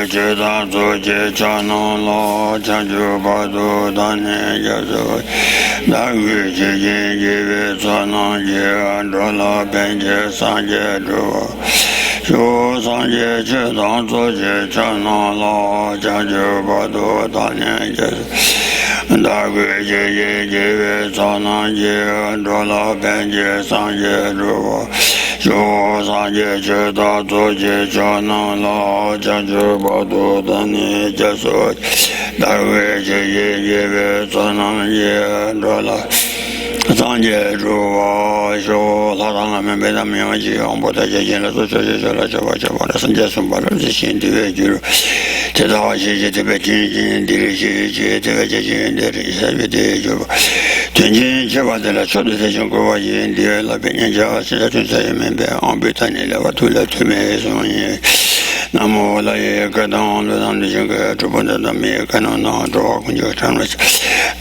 Cheda Zoje Chano Lo Chanju Badu Dane Yaso Dagu Chijin Jive Sonan Je Androla Benje Sanje Dro Shu Sanje Cheda Zoje Chano Lo Chanju Badu Dane Yaso Dagu Chijin Jive Sonan Je Androla Benje Sanje Dro Shu Sanje Cheda Zoje Chano Lo Chanju Badu Dane Yaso Dagu Chijin Jive Sonan Je Androla Sanje Ruwa Shu Ladana Membeda Miyaji Amboda Jajin Lazo Jajala Java Java Sanje Sumbala Zishin Dive Juru Teda Shi Tibe Jin Diri Shi Tibe Jajin Diri Sabi De Juba Tunjin Java de la Chodu Sejun Kuwa Yin Dive La Benyan Java Sija Tunsa Membe Ambitani La Watula Tume Sonye Namo La Ye Gadan Ludan Jinga Trubunda Dami Kanona Dwa Kunjo Tanwas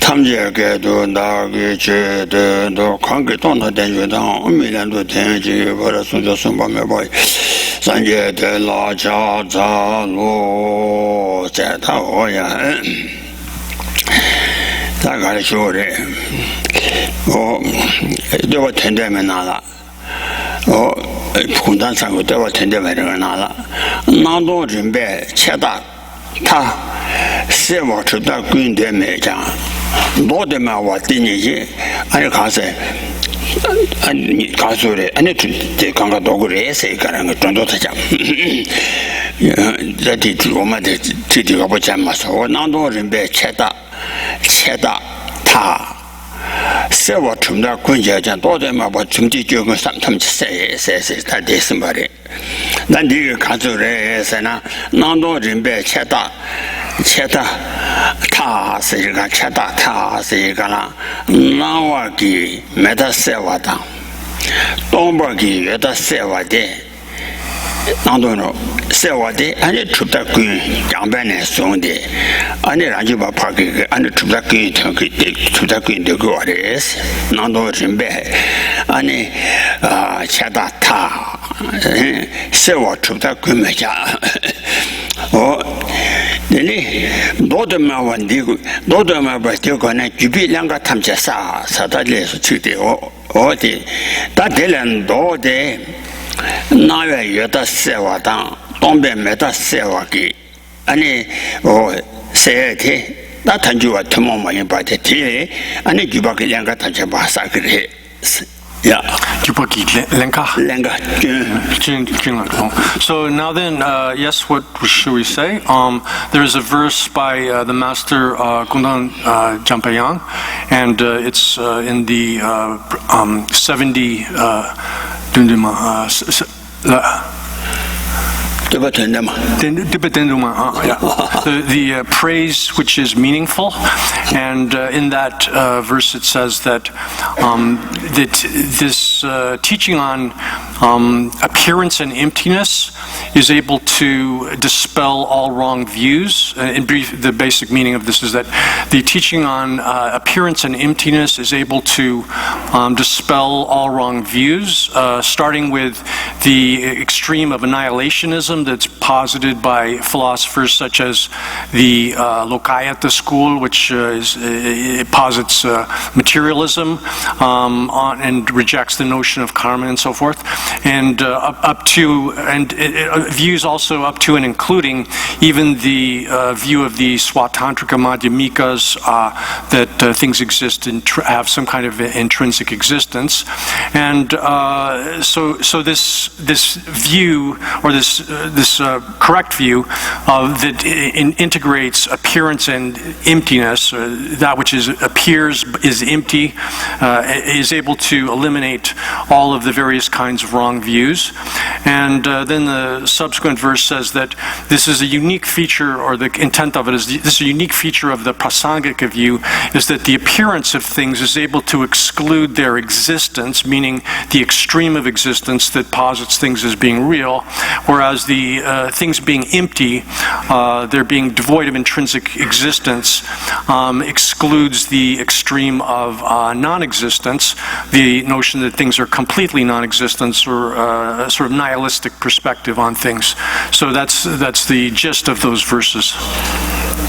Tamje Gado Dagi Che Do Kangi Tona Denju Dan Umilan Do Tenji Vara Sunja Sumba Meboy Sanje De La Cha Za Lo Zeta Oya Dagari Shore O Dewa Tende Menala O Kundan Sangu Dewa Tende Menala Nando Rimbe Cheda Ta Sewa Chuda Gunde Meja 노데마 왔더니 아니 가서 아니 가서래 아니 제 강가 도그래서 가는 거 정도다자 자디 오마데 지디가 보자마서 나도 림베 체다 타 세워 춤다 군자장 도데마 뭐 중지 교근 삼탐세 다 됐음 말이 난 네가 가서래서나 나도 림베 체다 타 세가 체다 타 세가라 나와기 메다세와다 동버기 메다세와데 나도노 세와데 아니 춥다군 양반에 송데 아니 라지바 파기 아니 춥다군 턱이 춥다군 되고 아레스 나도 준비 아니 체다 타 세와 춥다군 메자 네네 노드마 원디고 노드마 버티고네 주비량가 탐자사 사다리에서 치대요 어디 다들은 도데 나외 여다 세와당 동배 메다 세와기 아니 세티 나탄주와 투모마니 바테티 아니 주바기 량가 탐자바사 그래 Yeah. So now then, yes, what should we say? There is a verse by the master Gundang Jampayang, and it's in the 70 Dundima. The praise which is meaningful, and in that verse it says that this teaching on appearance and emptiness is able to dispel all wrong views. In brief, the basic meaning of this is that the teaching on appearance and emptiness is able to dispel all wrong views, starting with the extreme of annihilationism that's posited by philosophers such as the Lokayata school, which it posits materialism and rejects the notion of karma and so forth, and it views also up to and including even the view of the Swatantrika Madhyamikas that things exist and have some kind of intrinsic existence, and so this view, or this correct view that integrates appearance and emptiness, that which appears is empty, is able to eliminate all of the various kinds of wrong views. And then the subsequent verse says that this is a unique feature, or the intent of it is this is a unique feature of the Prasangika view, is that the appearance of things is able to exclude their existence, meaning meaning the extreme of existence that posits things as being real, whereas the things being empty, they're being devoid of intrinsic existence, excludes the extreme of non-existence, the notion that things are completely non-existent, or a sort of nihilistic perspective on things. So that's the gist of those verses.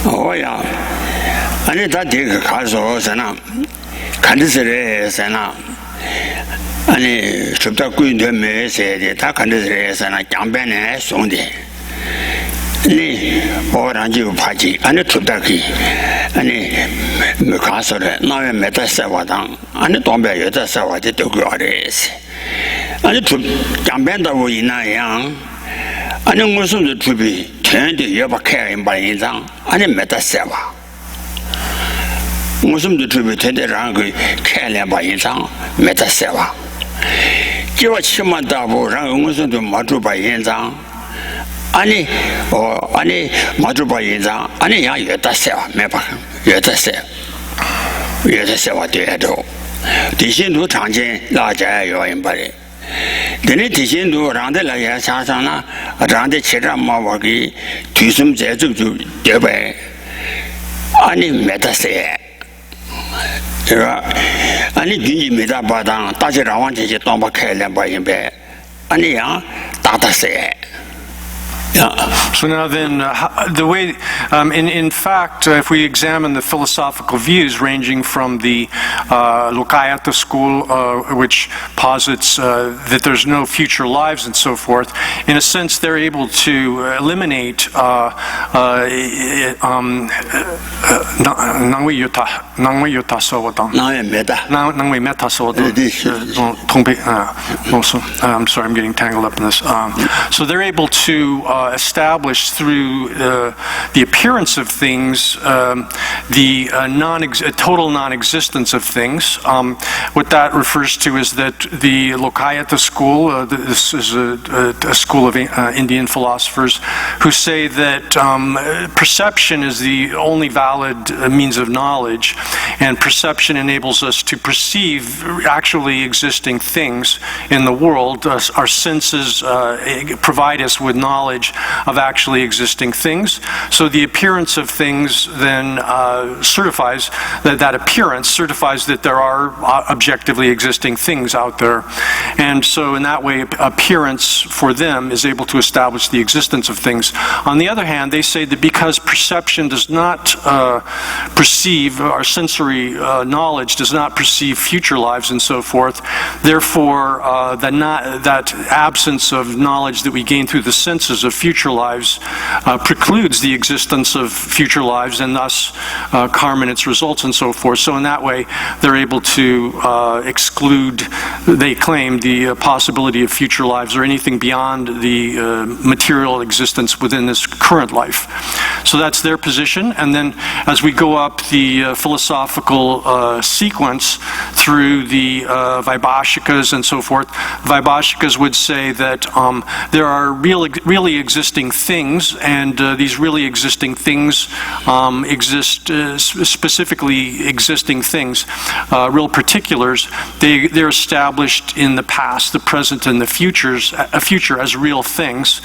Oh yeah. 아니 다 되게 가서 sana 간드스레 sana 아니 좁다 꾸인데 매세데 다 간드스레 sana 장변에 송데 니 오란지 파지 아니 좁다기 아니 가서래 나에 메타세와당 아니 동배 여자세와데 도그어레스 아니 장변다고 이나양 아니 무슨 주비 ten데 여박해 임바인장 아니 메타세와 무슨 주비 ten데랑 그 캐려바인장 메타세와 지와 치만다고 랑 무슨도 마주바인장 아니 아니 마주바인장 아니 야 여다세와 메바 여다세와 되도 대신도 장진 라자 요인바리 데네 대신도 랑데라야 사상나 랑데 치라마와기 뒤숨 제주주 되베 아니 메타세 제가 아니 뒤지 메타바당 다시 라완제제 동바开了바인베 아니야 다다세 So now then, the way, in fact, if we examine the philosophical views ranging from the Lokayata school, which posits that there's no future lives and so forth, in a sense they're able to eliminate I'm sorry, I'm getting tangled up in this. So they're able to establish through the appearance of things the total non-existence of things. What that refers to is that the Lokayata school, this is a school of Indian philosophers, who say that perception is the only valid means of knowledge, and perception enables us to perceive actually existing things in the world. Our senses provide us with knowledge of actually existing things. So the appearance of things then certifies that appearance certifies that there are objectively existing things out there. And so in that way, appearance for them is able to establish the existence of things. On the other hand, they say that because perception does not perceive, our sensory knowledge does not perceive future lives and so forth, therefore that absence of knowledge that we gain through the senses of future lives precludes the existence of future lives, and thus karma and its results and so forth. So in that way, they're able to exclude, they claim, the possibility of future lives or anything beyond the material existence within this current life. So that's their position. And then as we go up the philosophical sequence through the Vaibhashikas and so forth, Vaibhashikas would say that there are really existing things, and these really existing things exist, specifically existing things, real particulars. They're established in the past, the present, and the future as real things.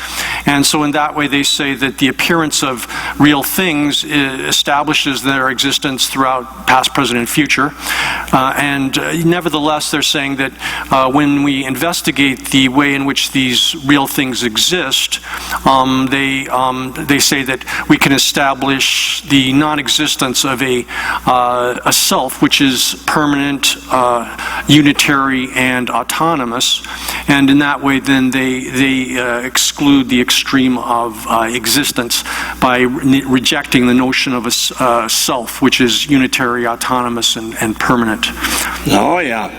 And so in that way they say that the appearance of real things establishes their existence throughout past, present, and future. And nevertheless, they're saying that when we investigate the way in which these real things exist, they say that we can establish the non-existence of a self which is permanent, unitary, and autonomous. And in that way, then they exclude the extreme of existence by rejecting the notion of a self which is unitary, autonomous, and permanent. Oh yeah.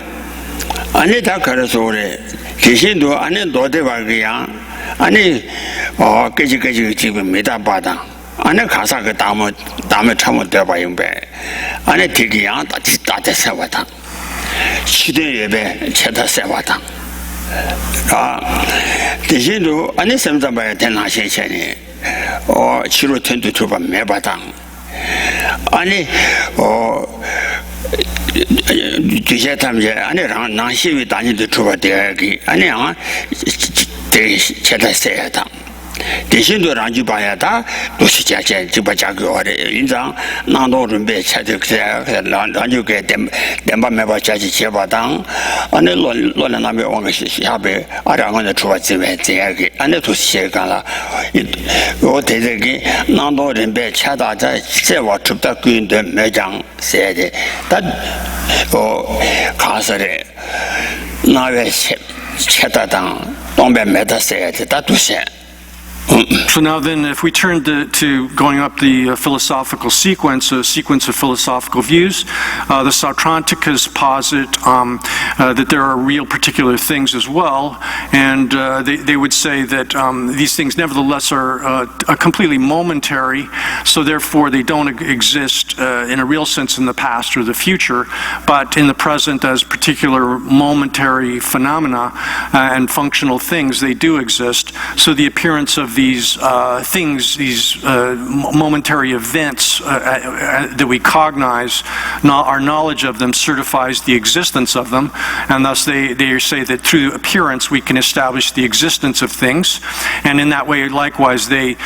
아니 다 그래서 그래. 대신도 아니 도대박이야. 아니 깨지깨지 지금 메다바다. 아니 가사 그 다음에 참을 때 봐요. 아니 되기야 다 세워다. 시대 예배 제다 세워다. 대신도 아니 sem자봐야 되나 신체니. 치료 텐트 줘봐 매바당. 아니 뒤에 담제 아니랑 난시위 다니도 주바 되기 아니야 제대세야다 대신도 란지 봐야다 도시 자체 집어자고 어래 인장 나도 준비 차득세 란지게 demba 매바 자지 제바당 아니 로나나메 왕시 야베 아랑은 주바지베 제기 아니 도시에가라 요 대대기 나도 준비 차다자 제와 줍다 꾸인데 매장 세데 다어 가서래 나외 차다당 동배 메다세데 다도세 So now then, if we turn to going up the philosophical sequence, a sequence of philosophical views, the Sautrantikas posit that there are real particular things as well, and they would say that these things nevertheless are completely momentary, so therefore they don't exist in a real sense in the past or the future, but in the present as particular momentary phenomena and functional things, they do exist. So the appearance of these things, these momentary events that we cognize, our knowledge of them certifies the existence of them, and thus they say that through appearance we can establish the existence of things, and in that way likewise they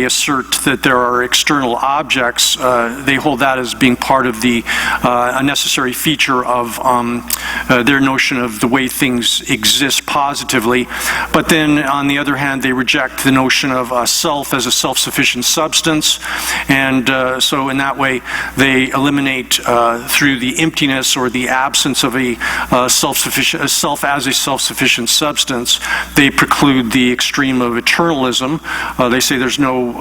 assert that there are external objects. They hold that as being part of a necessary feature of their notion of the way things exist positively, but then on the other hand they reject the notion of self as a self-sufficient substance, and so in that way they eliminate through the emptiness or the absence of a self as a self-sufficient substance, they preclude the extreme of eternalism. They say there's no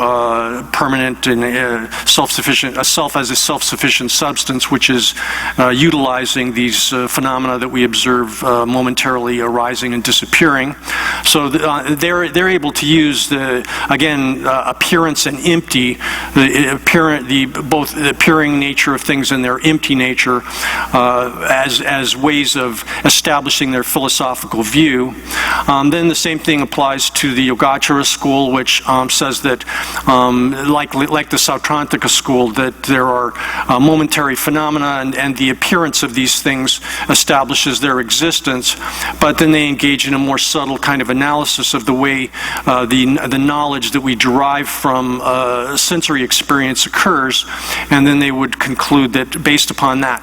permanent and self-sufficient, a self as a self-sufficient substance, which is utilizing these phenomena that we observe momentarily arising and disappearing. So they're able to use again appearance and empty, both the appearing nature of things and their empty nature as ways of establishing their philosophical view. Then the same thing applies to the Yogacara school, which says that like the Sautrantika school, that there are momentary phenomena and the appearance of these things establishes their existence, but then they engage in a more subtle kind of analysis of the way the knowledge that we derive from sensory experience occurs, and then they would conclude that based upon that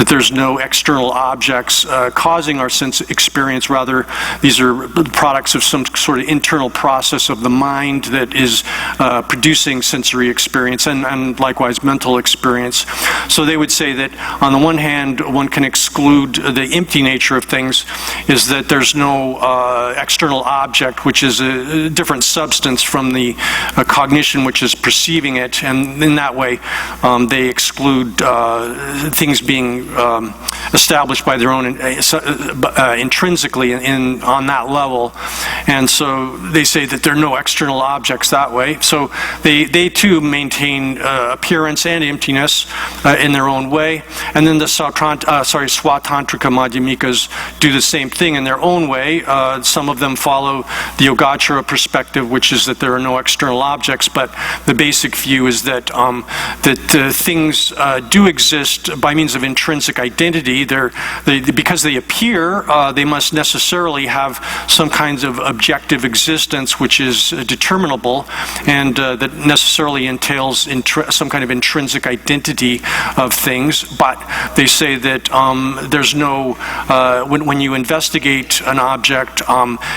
there's no external objects causing our sense experience, rather these are products of some sort of internal process of the mind that is producing sensory experience and likewise mental experience. So they would say that on the one hand one can exclude the empty nature of things, is that there's no external object which is a different substance from the cognition which is perceiving it, and in that way they exclude things being established by their own intrinsically on that level, and so they say that there are no external objects that way. So they too maintain appearance and emptiness in their own way, and then the Swatantrika Madhyamikas do the same thing in their own way. Some of them follow the Yogacara perspective, which is that there are no external objects, but the basic view is that things do exist by means of intrinsic identity. Because they appear, they must necessarily have some kinds of objective existence which is determinable, and that necessarily entails some kind of intrinsic identity of things. But they say that there's no, when you investigate an object,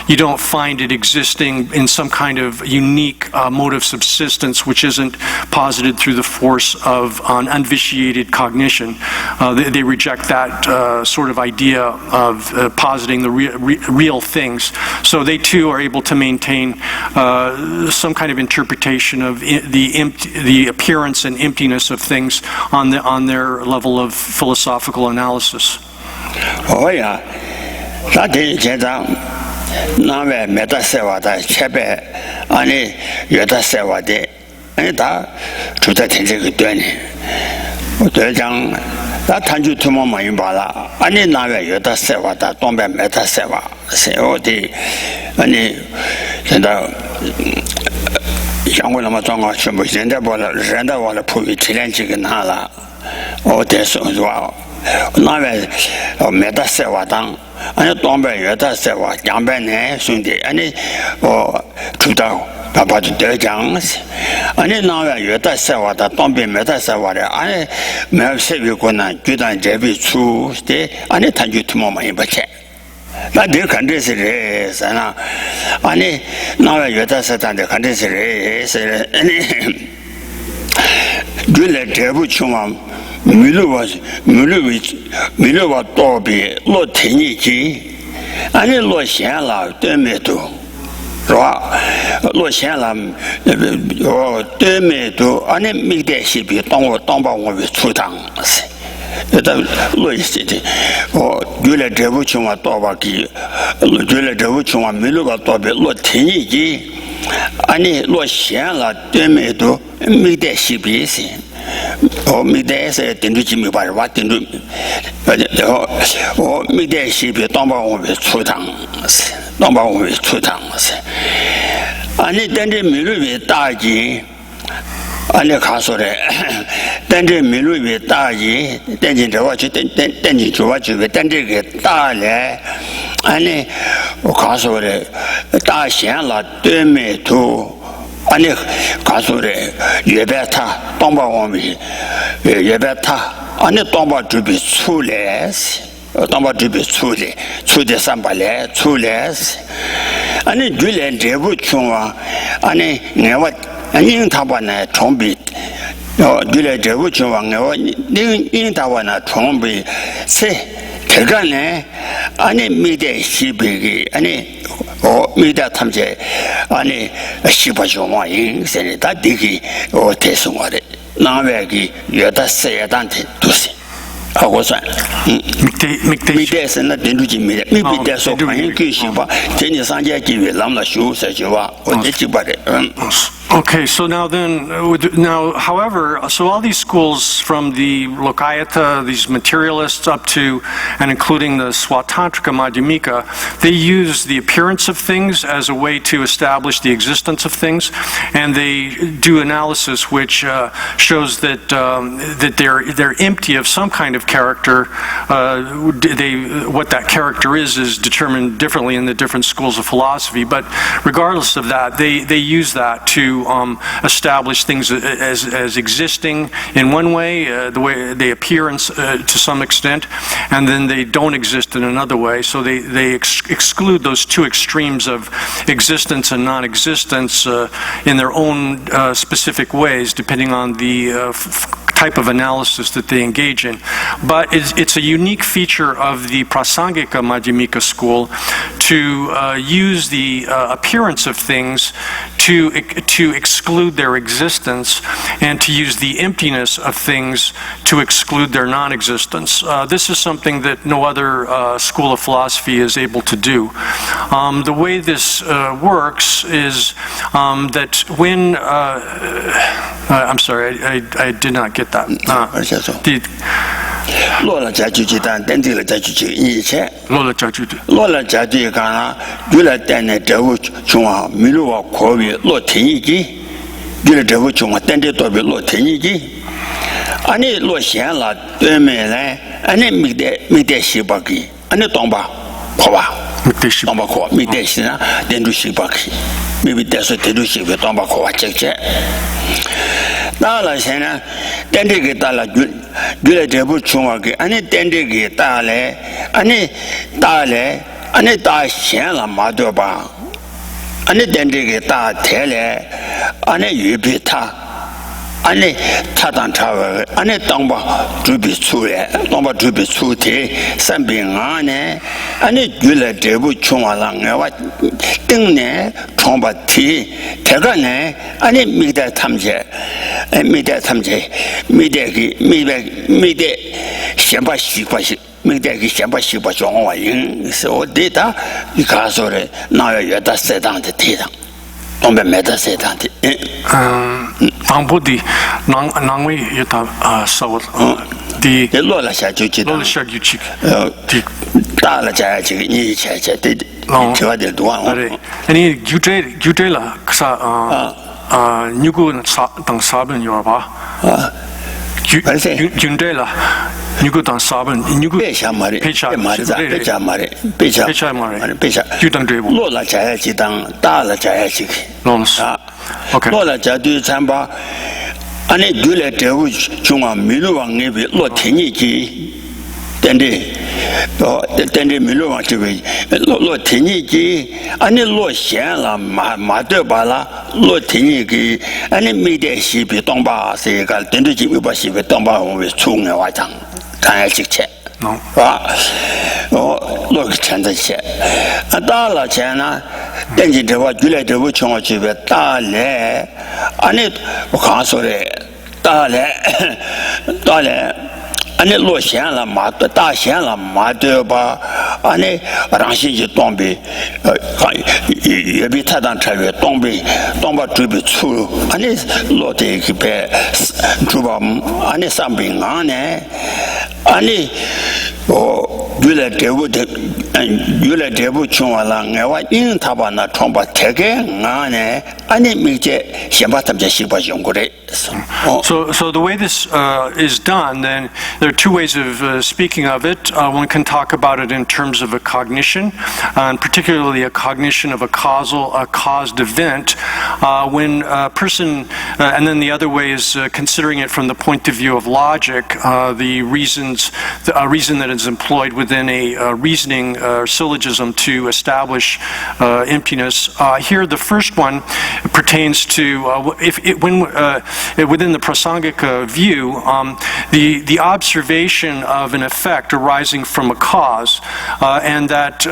you don't find it existing in some kind of unique mode of subsistence which isn't posited through the force of an unvitiated cognition. They reject that sort of idea of positing the real things. So they too are able to maintain some kind of interpretation of the appearance and emptiness of things on their level of philosophical analysis. Oh yeah, that is 나왜 메타세와다 쳇베 아니 여다세와데 아니다 주자 텐제그 되네 어대장 나 탄주 투모 많이 봐라 아니 나왜 여다세와다 동배 메타세와 세오디 아니 진짜 양고나마 정가 전부 현대 보라 현대 보라 포기 지len지가 나라 어대서 좋아 나베 메다세와당 아니 동배 여다세와 양배네 순디 아니 주다 바바도 대장 아니 나베 여다세와다 동배 메다세와래 아니 매세비고나 주단 제비 추데 아니 단주투모만 이버체 나 내가 간데스레 사나 아니 나베 여다세단데 간데스레 아니 줄레 대부 중앙 밀로와 도비 로 테니지 아니 로显了对面都是吧로显了对面都아니 미대 시비当把我们出堂是это 로 있지 줄레 대부 중앙 도바기 줄레 대부 중앙 밀로와 도비 로 테니지 아니 로显了对面都미대 시비是midday是顶住几米把人顶住，然后midday西边当把我们出堂是，当把我们出堂是，你等着米路边大吉，你看说的，等着米路边大吉，等着这我去等着这我去等这个大来，你我看说的大线了对面头。아니 가수래 예배타 동바 오미 예배타 아니 동바 주비 출레스 동바 주비 출레 삼발레 출레스 아니 줄렌 제부 중화 아니 내가 아니 타바나 총비 줄렌 제부 중화 내가 니 타바나 총비 세 대간에 아니 미대 시비기 아니 미대 탐제 아니 시바조마 인생에 다 되기 대승화래 나외기 여다 세단테 두시 하고 산 미대에서는 된주지 미대에서 관계 기시바 전에 상계 기회 남라 쇼세지와 어제지바래 Okay, so now then, however, so all these schools from the Lokayata, these materialists up to and including the Swatantrika Madhyamika, they use the appearance of things as a way to establish the existence of things, and they do analysis which shows that that they're empty of some kind of character. What that character is determined differently in the different schools of philosophy, but regardless of that, they use that to establish things as existing in one way, the way they appear to some extent, and then they don't exist in another way. So they exclude those two extremes of existence and non-existence in their own specific ways, depending on the type of analysis that they engage in. But it's a unique feature of the Prasangika Madhyamika school to use the appearance of things to exclude their existence and to use the emptiness of things to exclude their non-existence. This is something that no other school of philosophy is able to do. The way this works is that when I'm sorry, I did not get that. 落了家具鸡蛋，等地了家具鸡以前。落了家具的。落了家具干了，为了等那这户穷啊，没路啊，可为落天一鸡，为了这户穷啊，等地多比落天一鸡。俺你落线了，对面来，俺你没得西巴给，俺你当吧，好吧？当吧好，没得西呢，等住西巴给，没得说等住西巴当吧好啊，姐姐。到了现在，等这个到了，原来这部穷啊给，俺你等这个到来，俺你到线了嘛对吧？俺你等这个到台来，俺你预备他。俺呢，他当查个，俺呢当把准备出来，当把准备出台，三平安呢，俺呢原来这部穷啊人我等呢创把提，这个呢，俺呢没得tham gia，没得tham gia，没得先把习惯是。没得个先把习惯装完用，是我对他，你看说的，那要约到适当的地方。我们没得适当的，当不的，能为也他收的，落了下就知道，落了下就去，大了家这个你以前这对，这个得多啊。你就这了，啥你个啥等啥本有吧？ 윤대라 누구당 사번 누구 배샤 말이 배차 말이자 배차 말이 배차 배차 말이 배차 유당 되고 로라 자야지 당 다라 자야지 노스 오케이 로라 자도 참바 아니 둘에 대우 중앙 미루왕에 로天니지 근데 근데 밀로와 저기 로天니지 아니 로显了 마마더발라 로天니기 아니 미대시비 동바세가 된듯이 위바시비 동바원의 총의 와장 단일직체 로 천자체 아다라钱呢 된지대와 줄에대고 총어집에 따래 아니 가서래 따래 아니 로显了 마더大显了 마더吧 아니 让信息东北也比太当车东北准备出 아니 로这个呗主吧 아니 300安呢 아니原来这部穷完了我因他把那创把贴给俺呢 아니 미제先把他们这西瓜用过来 So the way this is done, then there are two ways of speaking of it. One can talk about it in terms of a cognition, and particularly a cognition of a caused event. When a person, and then the other way is considering it from the point of view of logic, the reason that is employed within a reasoning syllogism to establish emptiness. Here, the first one pertains to within the prasangika view, the observation of an effect arising from a cause, and that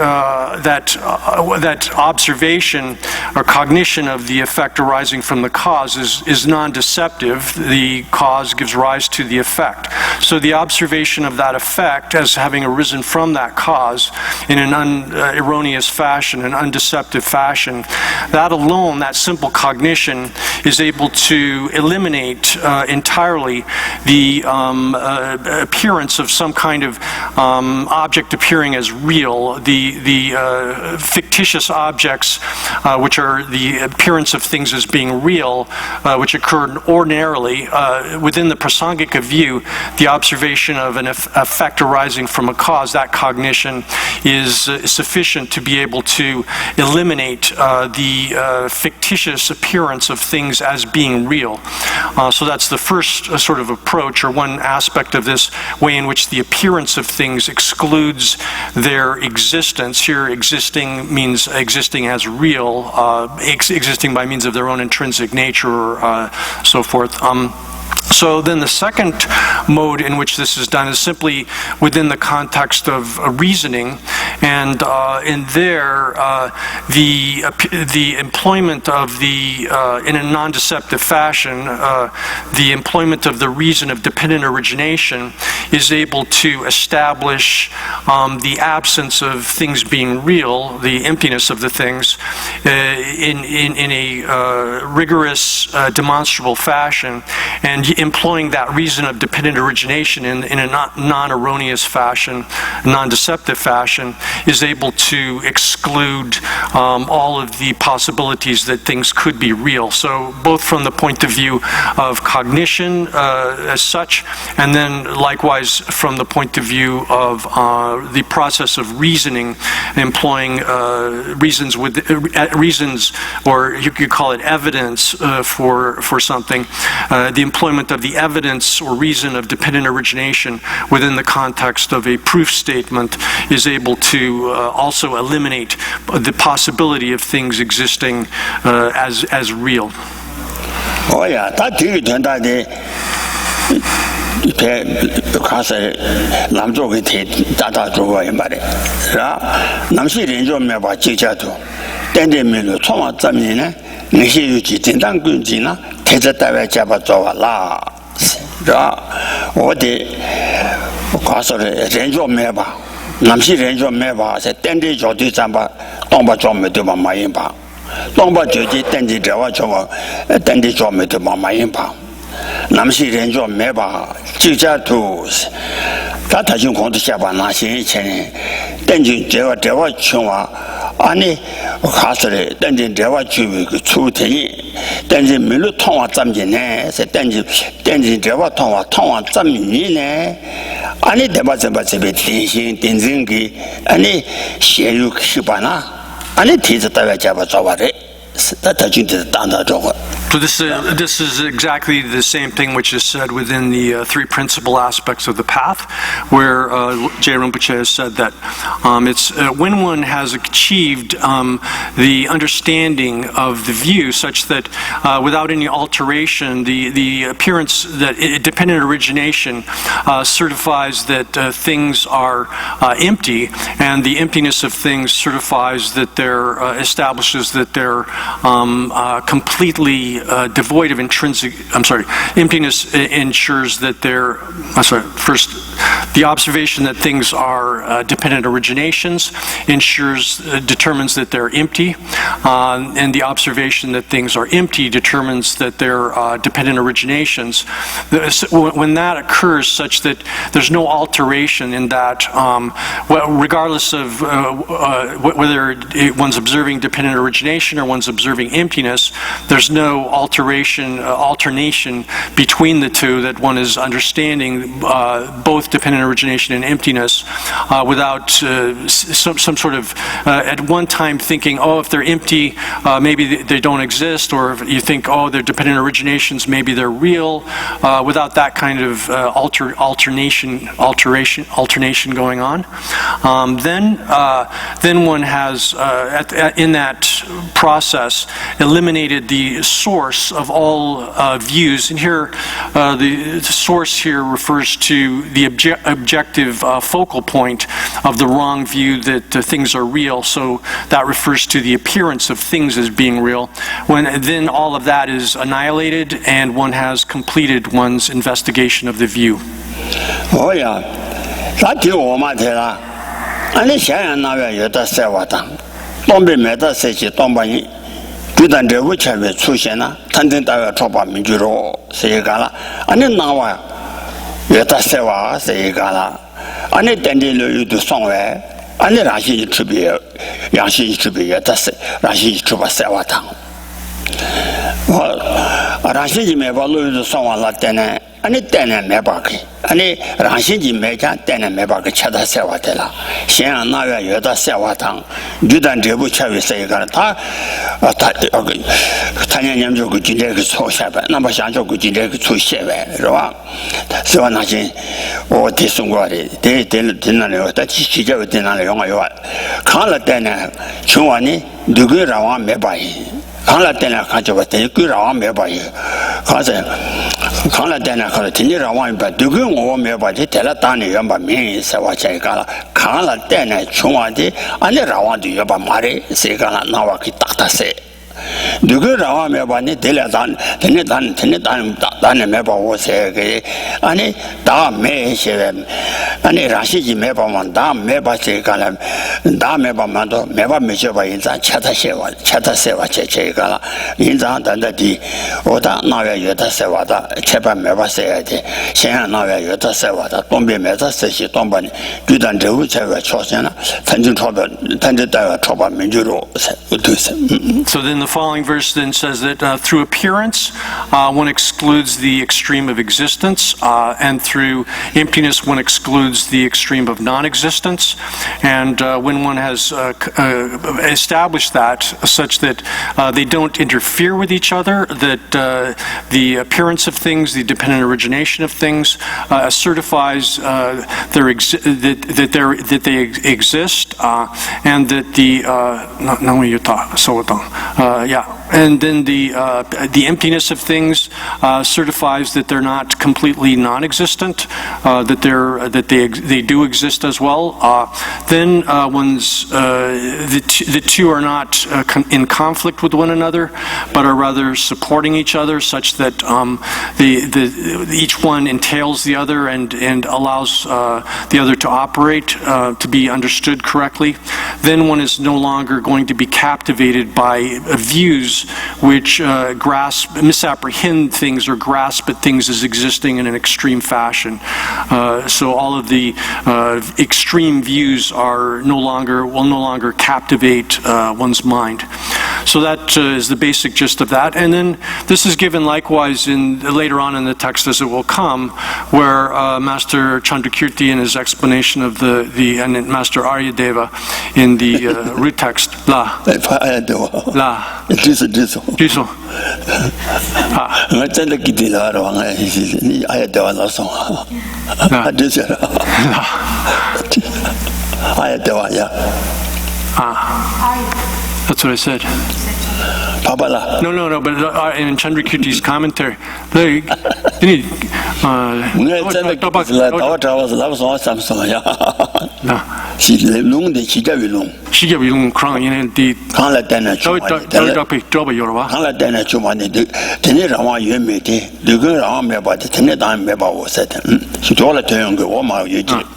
observation or cognition of the effect arising from the cause is non-deceptive. The cause gives rise to the effect. So the observation of that effect as having arisen from that cause in an erroneous fashion, an undeceptive fashion, that alone, that simple cognition, is able to eliminate entirely the appearance of some kind of object appearing as real, the fictitious objects which are the appearance of things as being real, which occur ordinarily. Within the prasangika view, the observation of an effect arising from a cause, that cognition is sufficient to be able to eliminate the fictitious appearance of things as being real. So that's the first sort of approach, or one aspect of this way in which the appearance of things excludes their existence. Here, existing means existing as real, existing by means of their own intrinsic nature, or so forth. So then the second mode in which this is done is simply within the context of reasoning, and in there the employment of the in a non-deceptive fashion, the employment of the reason of dependent origination is able to establish the absence of things being real, the emptiness of the things, in a rigorous demonstrable fashion, and employing that reason of dependent origination in a non-erroneous fashion, non-deceptive fashion, is able to exclude all of the possibilities that things could be real. So both from the point of view of cognition as such, and then likewise from the point of view of the process of reasoning, employing reasons, or you could call it evidence for something, the employment of the evidence or reason of dependent origination within the context of a proof statement is able to also eliminate the possibility of things existing as real. Oh yeah, that 되게 가서 남쪽에 다다 좋아해 말해. 남시 연구면 봐 지자도 땡땡면로 총아 잡니네. 내시 유지 진단군지나 대자다에 잡아 줘라. 어디 가서 연구면 봐. 남시 연구면 봐. 땡땡 조디 잡아 동바 좀 되면 많이 봐. 동바 조디 땡땡 잡아 줘. 땡땡 좀 되면 많이 봐. 남시 연구면 봐. 지자도 다 다중 공도下把那些钱땡땡 제가 대화 총아 아니 가서래 던진 대화 주의 그 추태니 던진 밀로 통화 잠지네 던진 대화 통화 잠이네 아니 대바제바제베 대신 던진기 아니 시유 시바나 아니 뒤졌다가 잡아 줘봐래 다 진짜 단다 저거. So this is exactly the same thing which is said within the three principal aspects of the path, where J. Rinpoche has said that it's when one has achieved the understanding of the view such that without any alteration, the appearance that dependent origination certifies that things are empty, and the emptiness of things certifies that they're establishes that they're completely devoid of emptiness ensures that they're, first, the observation that things are dependent originations determines that they're empty, and the observation that things are empty determines that they're dependent originations. When that occurs such that there's no alteration in that, regardless of whether one's observing dependent origination or one's observing emptiness, there's no alternation between the two, that one is understanding both dependent origination and emptiness without some sort of at one time thinking, oh, if they're empty, maybe they don't exist, or if you think, oh, they're dependent originations, maybe they're real, without that kind of alternation going on. Then one has in that process eliminated the source of all views, and here the source here refers to the objective focal point of the wrong view that things are real, so that refers to the appearance of things as being real. When then all of that is annihilated and one has completed one's investigation of the view. Oh yeah, that you Matera. And the Shana Yota Sewata. Don't be meta says don't buy it. Do than the which have a Sushana, Tandin Tawa Tropa Mijuro, say Gala, and then now Yota Sewa, say Gala, and then you do somewhere, and then Rashi to be Yashi to be Rashi to Sewata. Well, Rashi may value someone like Tene, and it then a mebaki, and a Rashi Meka, then a mebaki Chata Sewatella. Shan Naga Yota Sewatang, Judan de Bucha say Garata, Tanyam Gujinek so shabba, number Shanjo Gujinek to Sheva, Roa, Sewanaji, or Tisungwari, they didn't know that she didn't know. Kala Dana, Chuani, Dugu Rawan Mebai. Kala Dana Kajawate, Gurawan Mebai. Kala Dana Kalatini Rawan, but Dugu or Mebai, Telatani Yamba me, Sawachakala, Kala Dana, Chuadi, and the Rawan to Yaba Mari, Segala Nawaki Tata say. Dugu Rawan Mebani, Deladan, Tenedan, Dan Meba was a Annie, Da Me Shevem, Annie Rashi Mebaman, Da Meba Sekalam, Da Meba Mando, Meba Mejaba in Chata Seva Chegala, in the Oda Nava Yota Sevada, Chepa Meba Sayati, Shan Nava Yota Sevada, Tombi Meta Sashi Tombani, Dudan de Ucheva Chosana, Tandin Tropa Minjuro. So then the following verse then says that through appearance, one excludes the extreme of existence, and through emptiness, one excludes the extreme of non-existence. And when one has established that such that they don't interfere with each other, that the appearance of things, the dependent origination of things, certifies that they exist, and that and then the emptiness of things certifies that they're not completely non-existent, that they do exist as well. Then the two are not in conflict with one another, but are rather supporting each other, such that each one entails the other and allows the other to operate, to be understood correctly. Then one is no longer going to be captivated by views views which misapprehend things or grasp at things as existing in an extreme fashion. So all of the extreme views will no longer captivate one's mind. So that is the basic gist of that. And then this is given likewise later on in the text as it will come, where Master Chandrakirti in his explanation of and Master Aryadeva in the root text, La. Jiso. That's what I said. No, but in Chandrakirti's commentary,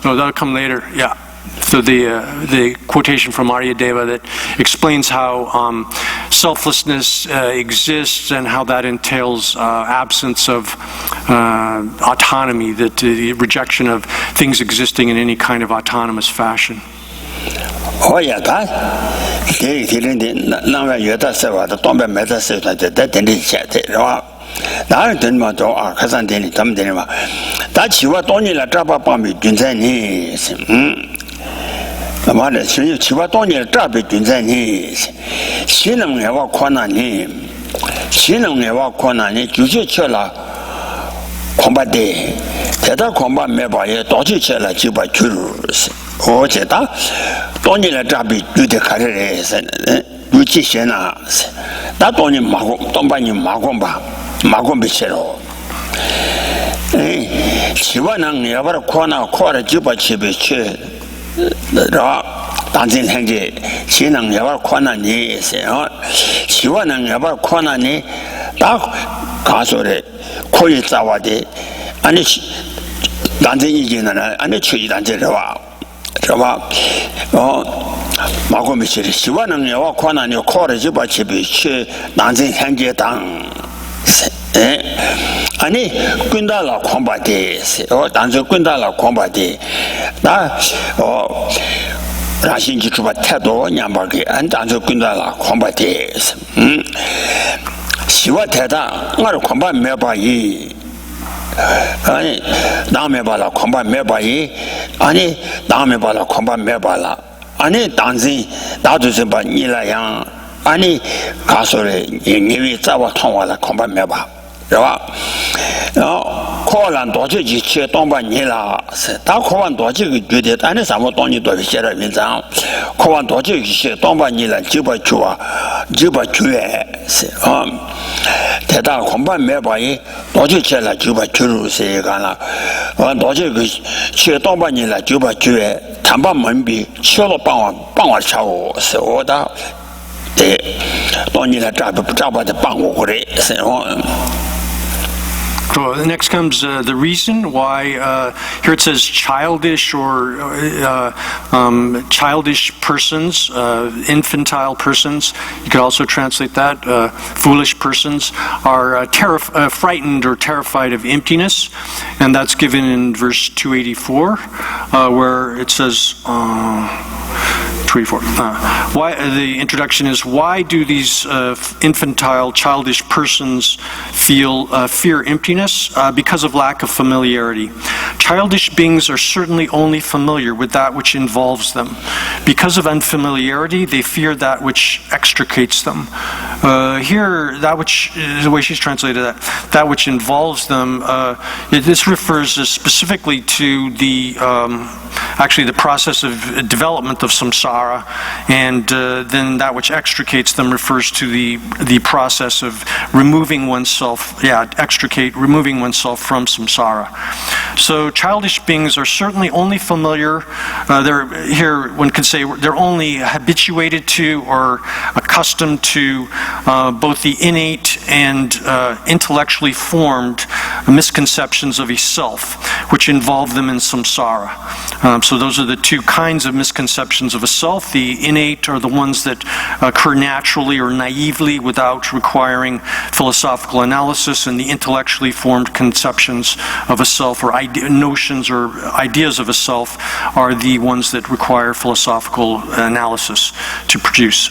that'll come later, yeah. So the quotation from Aryadeva that explains how selflessness exists and how that entails absence of autonomy, that the rejection of things existing in any kind of autonomous fashion. Oh yeah, that. 나를 된마도 가산되니 담되니마 다 지와 돈이라 잡아밤이 준전이 말에 지와 돈이라 잡이 준전이 신능해와 권한이 주제처라 공부대 대다 공부 매바에 도지처라 지바 줄스 어제다 돈이라 잡이 주대 가르래서 유지시나 나 돈이 마고 돈반이 마고비체로 지원은 여바로 코나 집어치비 라 단진 행제 지능 여바로 코나니 있어요 지원은 여바로 코나니 딱 가서래 코이 자와데 아니 단진이지는 아니 추이 단제로 와 마고비체리 지원은 여바 코나니 코를 집어치비 단진 행제 당 아니 군달라 콤바데 단저 군달라 콤바데 나 라신지 주바 태도 냠바게 안 단저 군달라 콤바데 시와 태다 나를 콤바 매바이 아니 다음에 봐라 콤바 매바이 아니 다음에 봐라 콤바 매바라 아니 단지 나도 좀 봐 니라양 아니 가서래 니위 자와 통화라 콤바 매바 是吧？考完多久去去当半年了？是，他考完多久个觉得，俺那什么当年多写了文章，考完多久去当半年了900是啊，太大恐怕没把伊多久去了990是一个了，多久个去当半年了990，谈把门币去了帮我瞧我是我的，对，当年了找不的帮我过来是哦。 So next comes the reason why here it says childish or childish persons, infantile persons. You could also translate that foolish persons are frightened or terrified of emptiness, and that's given in verse 284, where it says. 284. Why the introduction is why do these infantile, childish persons fear emptiness? Because of lack of familiarity. Childish beings are certainly only familiar with that which involves them. Because of unfamiliarity, they fear that which extricates them. Here, that which the way she's translated that which involves them. This refers specifically to the actually the process of development of samsara, and then that which extricates them refers to the process of removing oneself, removing oneself from samsara. So childish beings are certainly only familiar, here one could say they're only habituated to or accustomed to both the innate and intellectually formed misconceptions of a self, which involve them in samsara. So those are the two kinds of misconceptions of a self. The innate are the ones that occur naturally or naively without requiring philosophical analysis, and the intellectually formed conceptions of a self or notions or ideas of a self are the ones that require philosophical analysis to produce,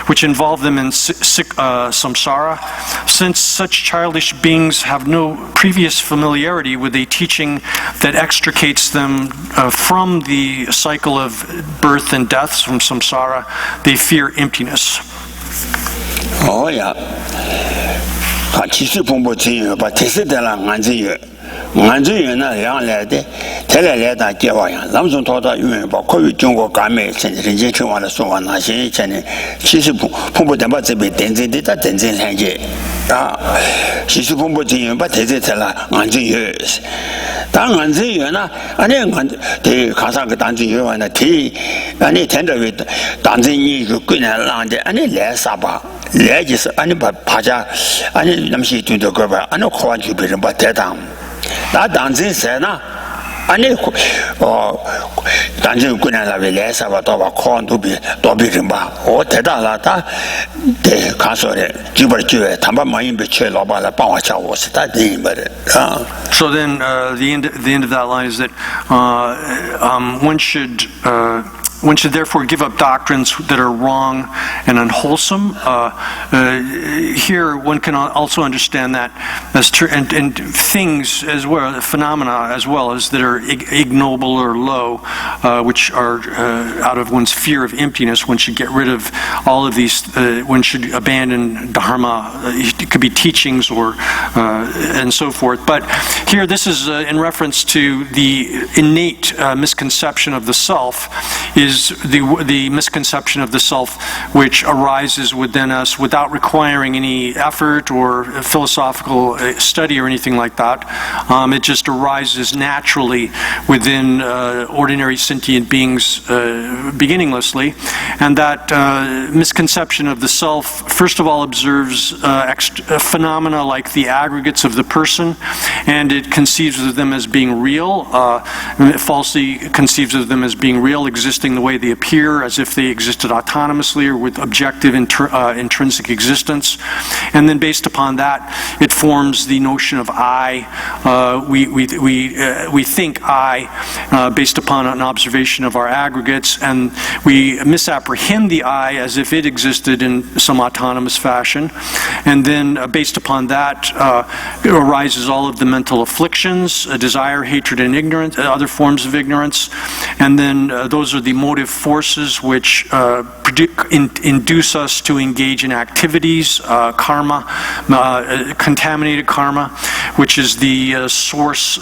which involve them in samsara. Since such childish beings have no previous familiarity with a teaching that extricates them from the cycle of birth and death, from samsara, they fear emptiness. Oh yeah. 其实碰不真有，把特色的了，俺真有。俺这人呢，原来的，台来打电话呀，咱们从他永远把关于中国革命，甚至人家听完了说完那些以前呢，其实碰不得把这边真正的真正了解啊，其实碰不真有把特色的了，俺这有，但俺这有呢，俺对看上个当真有完了，对，俺听着为当真一个贵人让的，俺来啥吧？来就是俺把爬下，俺那么些对这个吧，俺考完就被人把抬当。那当真是呢？俺当真姑娘那边来啥吧，到吧考完都比人吧，我太大了，他对看说的，就把他把马云被缺老板来帮我讲，我是他人没的啊。So then, the end of that line is that one should therefore give up doctrines that are wrong and unwholesome. Here, one can also understand that as and things as well, phenomena as well as that are ignoble or low, which are out of one's fear of emptiness. One should get rid of all of these. One should abandon dharma. It could be teachings or and so forth. But here, this is in reference to the innate misconception of the self. Is the misconception of the self which arises within us without requiring any effort or philosophical study or anything like that. It just arises naturally within ordinary sentient beings beginninglessly. And that misconception of the self, first of all, observes phenomena like the aggregates of the person, and it conceives of them as being real, falsely conceives of them as being real, existing the way they appear, as if they existed autonomously or with objective intrinsic existence. And then based upon that, it forms the notion of I. We think I based upon an observation of our aggregates, and we misapprehend the I as if it existed in some autonomous fashion. And then based upon that arises all of the mental afflictions, desire, hatred, and ignorance, other forms of ignorance. And then those are the motive forces which induce us to engage in activities, karma, contaminated karma, which is the source,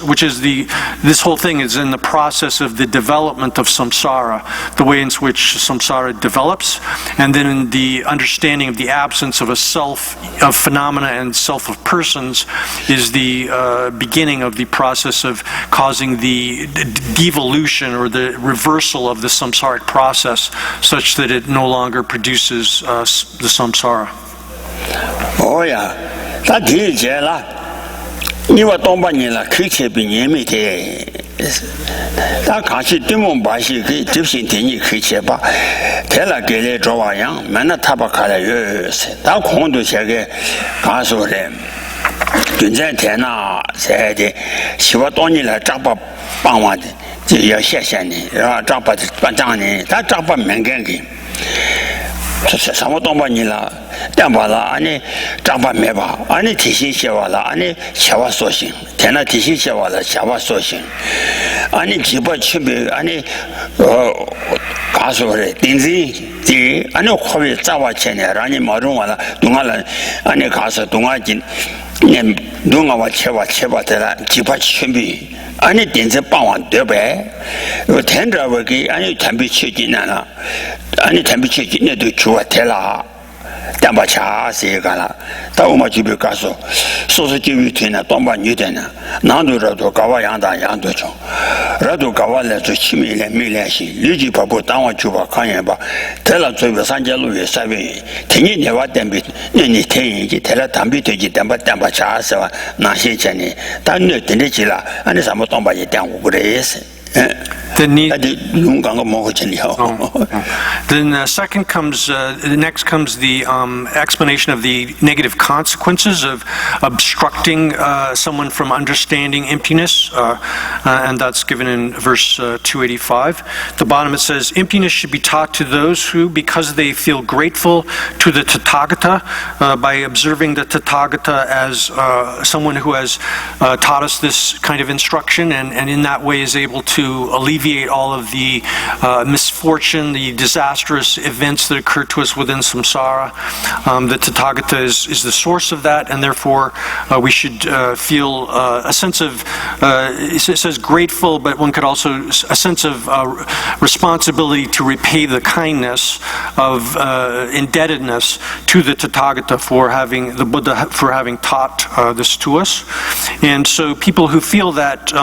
this whole thing is in the process of the development of samsara, the way in which samsara develops, and then in the understanding of the absence of a self, of phenomena and self of persons is the beginning of the process of causing the devolution or the reversal of the samsaric process such that it no longer produces the samsara. Oh yeah, that is it. 你话当把年了，开车比年没得，他看起对门把戏给就先替你开车吧，他那给来找玩样，没那他把开来有事，他空都写个，刚说的，军在天呐，谁的，希望当年来长把帮我的，就要谢谢你，然后长把长呢，他长把没干给。 这是什么东西你了？但把了，俺呢长把没把，俺呢提醒写完了，俺呢写完所行，天呐提醒写完了，写完所行，俺呢几把区别，俺呢刚说的定罪的，俺呢可别早晚前呢，让你毛中完了，东俺了，俺呢刚说东俺今，你东俺我切吧得了，几把区别。 俺的电子傍晚对白，我听着我给俺的天比去济南了，俺的天比去济南都去我台了， Dambacha Segala, Tauma Jibicaso, Sosajivitina, Tomba Nutena, Nandurado Kawayanda Yandocho, Radu Kawale to Chimile Milashi, Luigi Papu Tawa Chuba Kanyaba, Tela to Sanjalu Savi, Tini never dembit, any tangy, Telatambi, Dambacha, Nashechani, Tanu Tenichila, and the Samatomba Yatam Grace. Then second comes, next comes the explanation of the negative consequences of obstructing someone from understanding emptiness, and that's given in verse 285. At the bottom it says, emptiness should be taught to those who, because they feel grateful to the Tathagata, by observing the Tathagata as someone who has taught us this kind of instruction, and in that way is able to alleviate all of the misfortune, the disastrous events that occur to us within samsara. The Tathagata is the source of that, and therefore we should feel a sense of, it says grateful, but one could also, a sense of responsibility to repay the kindness of indebtedness to the Tathagata for having, the Buddha for having taught this to us. And so people who feel that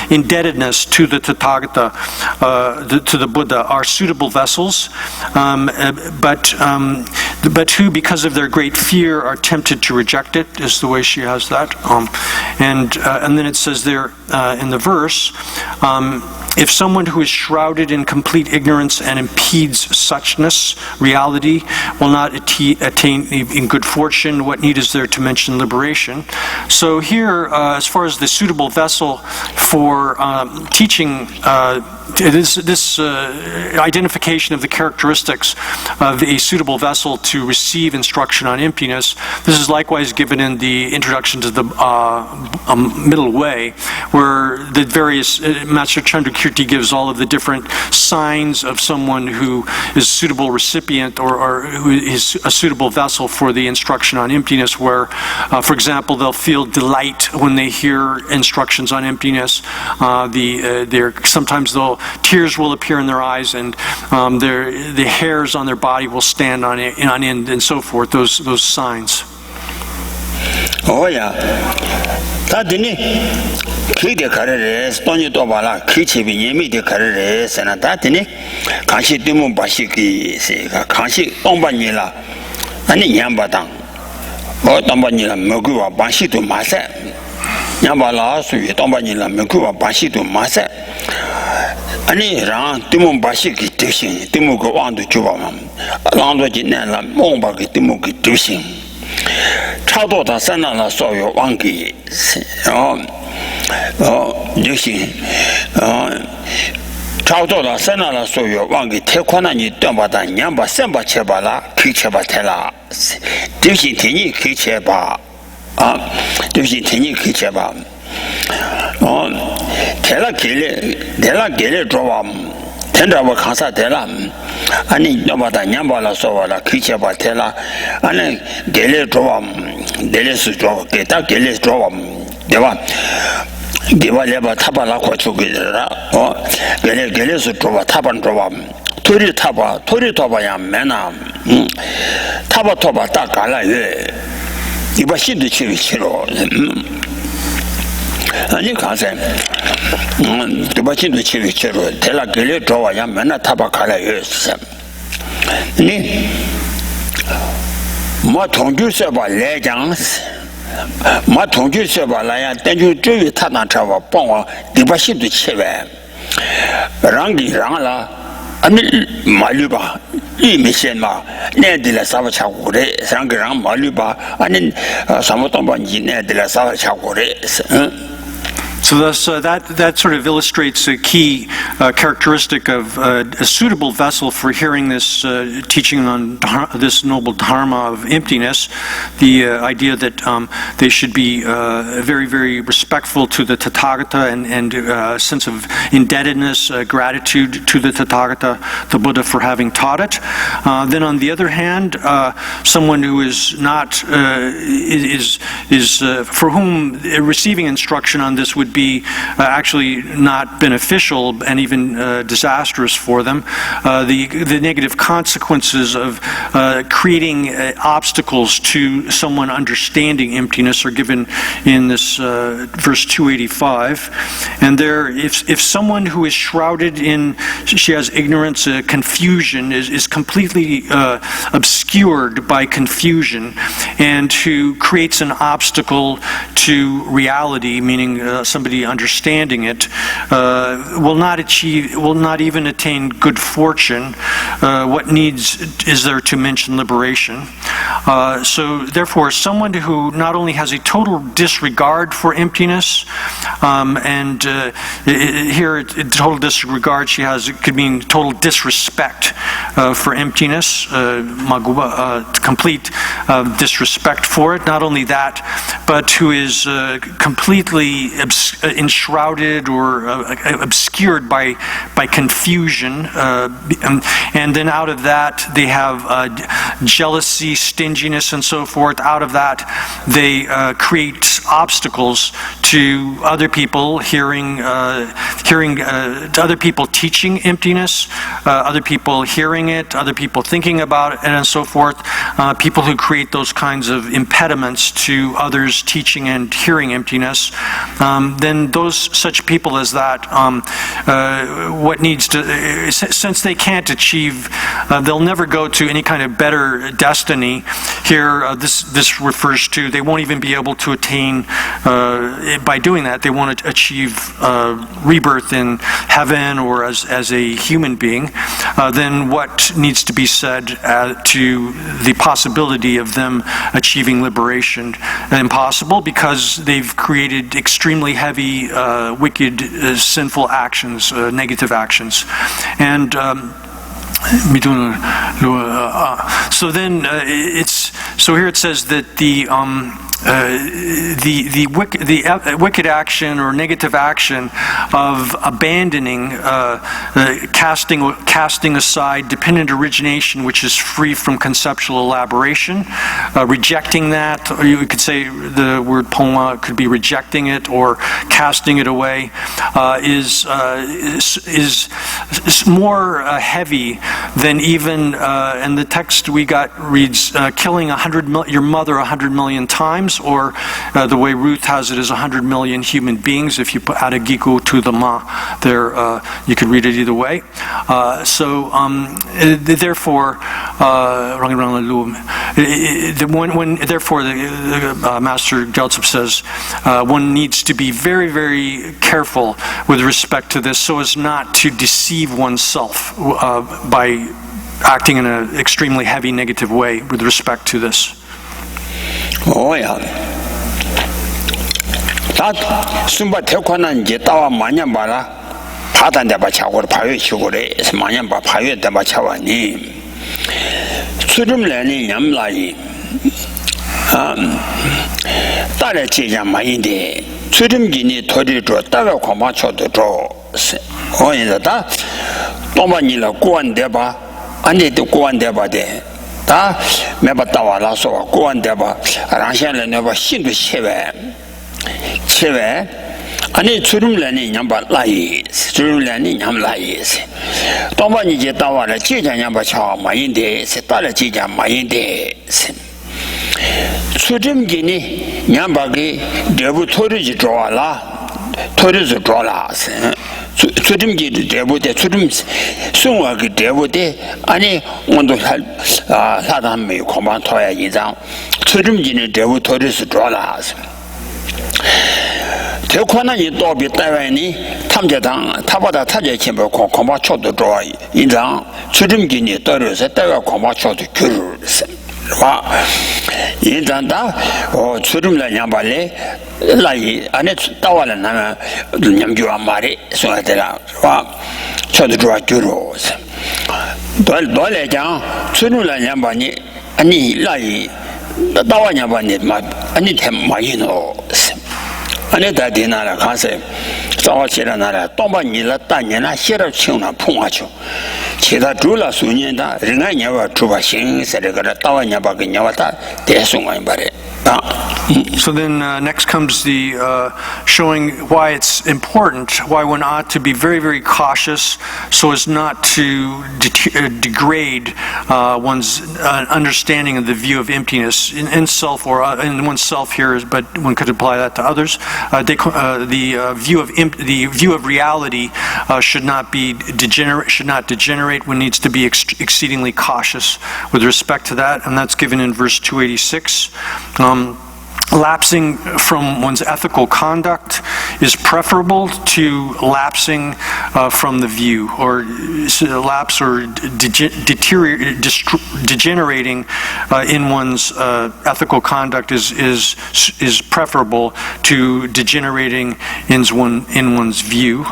indebtedness to the Tathagata, to the Buddha, are suitable vessels, but who, because of their great fear, are tempted to reject it, is the way she has that. And then it says there in the verse, if someone who is shrouded in complete ignorance and impedes suchness, reality, will not attain in good fortune, what need is there to mention liberation? So here, as far as the suitable vessel for teaching, this identification of the characteristics of a suitable vessel to receive instruction on emptiness, this is likewise given in the introduction to the middle way, where the various, Master Chandrakirti gives all of the different signs of someone who is a suitable recipient or who is a suitable vessel for the instruction on emptiness, where, for example, they'll feel delight when they hear instructions on emptiness. Sometimes tears will appear in their eyes, and the hairs on their body will stand on end, and so forth. Those signs. Oh yeah. Tadini, Kide Carres, Tony Tobala, Kichi, Yemi de Carres, and Tatini, Kanshi Dimu Bashiki, Kanshi, Tombanila, and Yambatan, or Tombanila, Mogua, Bashi to Massa, Yambala, Tombanila, Mogua, Bashi to Massa. Ani ran Timon Bashiki Tushin, Timugo on the Chubam, Alando Jinella, Mombaki Timuki Tushin. Chadota Sanana saw your Wangi, Dushin. Chadota Sanana saw your Wangi, Tequanani Dumbata, Yamba Semba Chebala, Kichabatella, Dushin Tini Kicheba, Dushin Tini Kicheba. Tela Gele Drawam, Tendra Casa Tela, Ani Nobata Yambala Sovala, Kichaba Tela, and Gele Drawam, Delis Draw, Geta Gelis Drawam, Deva Leva Tabala Quachugera, or Gelis Draw, Taban Drawam, Turi Tobayam, Mena, Taba Toba Takala, Ibashi the Chirichiro. And you can't say, the Bachin the Chirichero, tell a gilly draw a young man a tabacala years. What don't you say about legends? What don't you say about lion? Then you do it, Tanatra, Ponga, the Bachin the Chive. Rangi Rangla, and Maluba, Imishema, Ned la Savachagore, Sangram, Maluba, and then Samotombanji, Ned la Savachagore. So thus, that sort of illustrates a key characteristic of a suitable vessel for hearing this teaching on this noble dharma of emptiness, the idea that they should be very, very respectful to the Tathagata and a sense of indebtedness, gratitude to the Tathagata, the Buddha, for having taught it. Then on the other hand, someone who is not, for whom receiving instruction on this would would be actually not beneficial and even disastrous for them. The negative consequences of creating obstacles to someone understanding emptiness are given in this verse 285. And there, if someone who is shrouded in, she has ignorance, confusion, is completely obscured by confusion, and who creates an obstacle to reality, meaning somebody understanding it, will not even attain good fortune. What needs is there to mention liberation? So therefore, someone who not only has a total disregard for emptiness, and here total disregard could mean total disrespect for emptiness, complete disrespect for it. Not only that, but who is completely enshrouded or obscured by confusion, and then out of that they have jealousy, stinginess, and so forth. Out of that they create obstacles to other people hearing to other people teaching emptiness, other people hearing it, other people thinking about it, and so forth. People who create those kinds of impediments to others teaching and hearing emptiness, then such people as that, since they can't achieve, they'll never go to any kind of better destiny. Here, this refers to they won't even be able to attain, by doing that, they won't achieve rebirth in heaven or as a human being. Then what needs to be said to the possibility of them achieving liberation? Impossible, because they've created extremely heavy, wicked, sinful actions, negative actions. And so then so here it says that the wicked action or negative action of abandoning, casting aside dependent origination, which is free from conceptual elaboration, rejecting that, or you could say the word poma could be rejecting it or casting it away, is more heavy than even, and the text we got reads, killing your mother 100 million times, or the way Ruth has it is 100 million human beings. If you add a giku to the ma there, you could read it either way. Therefore, the Master Gyaltsab says one needs to be very, very careful with respect to this, so as not to deceive oneself by acting in an extremely heavy negative way with respect to this. 오야. 다 숨바 태권한 이제 따와 마냥 봐라. 다단데 봐 차고를 파외 치고래. 마냥 봐 파외 때봐 차와니. 수름래니 냠라이. 딸의 제자마인데 수름기니 토리로 따가 고마쳐도 줘. 어이다. 또만이라 고안데 봐. 아니도 고안데 봐대. 다 매봤다와라서 고안데바 랑샹래 내가 신도 체외 아니 주름래니 냠바 라이 주름래니 냠라이 또만이 이제 따와라 제자 냠바 차 마인데 세따라 제자 마인데 주름기니 냠바기 대부 토르지 좋아라 토르지 좋아라 주름기 대부대 주름 송화기 대부대 아니 온도 사람이 고만 토야 이장 주름기는 대부 토르스 좋아라 대권한이 또비 따위니 탐제당 타바다 타제 침보 고마 초도 좋아 이장 주름기니 떨어서 따가 고마 초도 규르스 와 이단다 주름라 냠발레 라이 안에 따와라 나면 냠교와 말이 소하더라 와 저도 좋아 규르스 돌래장 주름라 냠바니 아니 라이 따와 냠바니 아니 템마이노 아니 다디나라 가세 자와치라나라 동반이라 단년나 싫어 치우나 풍화죠 제가 둘라 수년다 르나냐와 주바싱 세르가라 따와냐바게 냐와다 대송아이 말에 So then next comes the showing why it's important, why one ought to be very, very cautious so as not to degrade one's understanding of the view of emptiness in self or in oneself here, but one could apply that to others. The view of reality should not degenerate. One needs to be exceedingly cautious with respect to that, and that's given in verse 286. Lapsing from one's ethical conduct is preferable to lapsing from the view, or lapse or degenerating in one's ethical conduct is preferable to degenerating in one's view.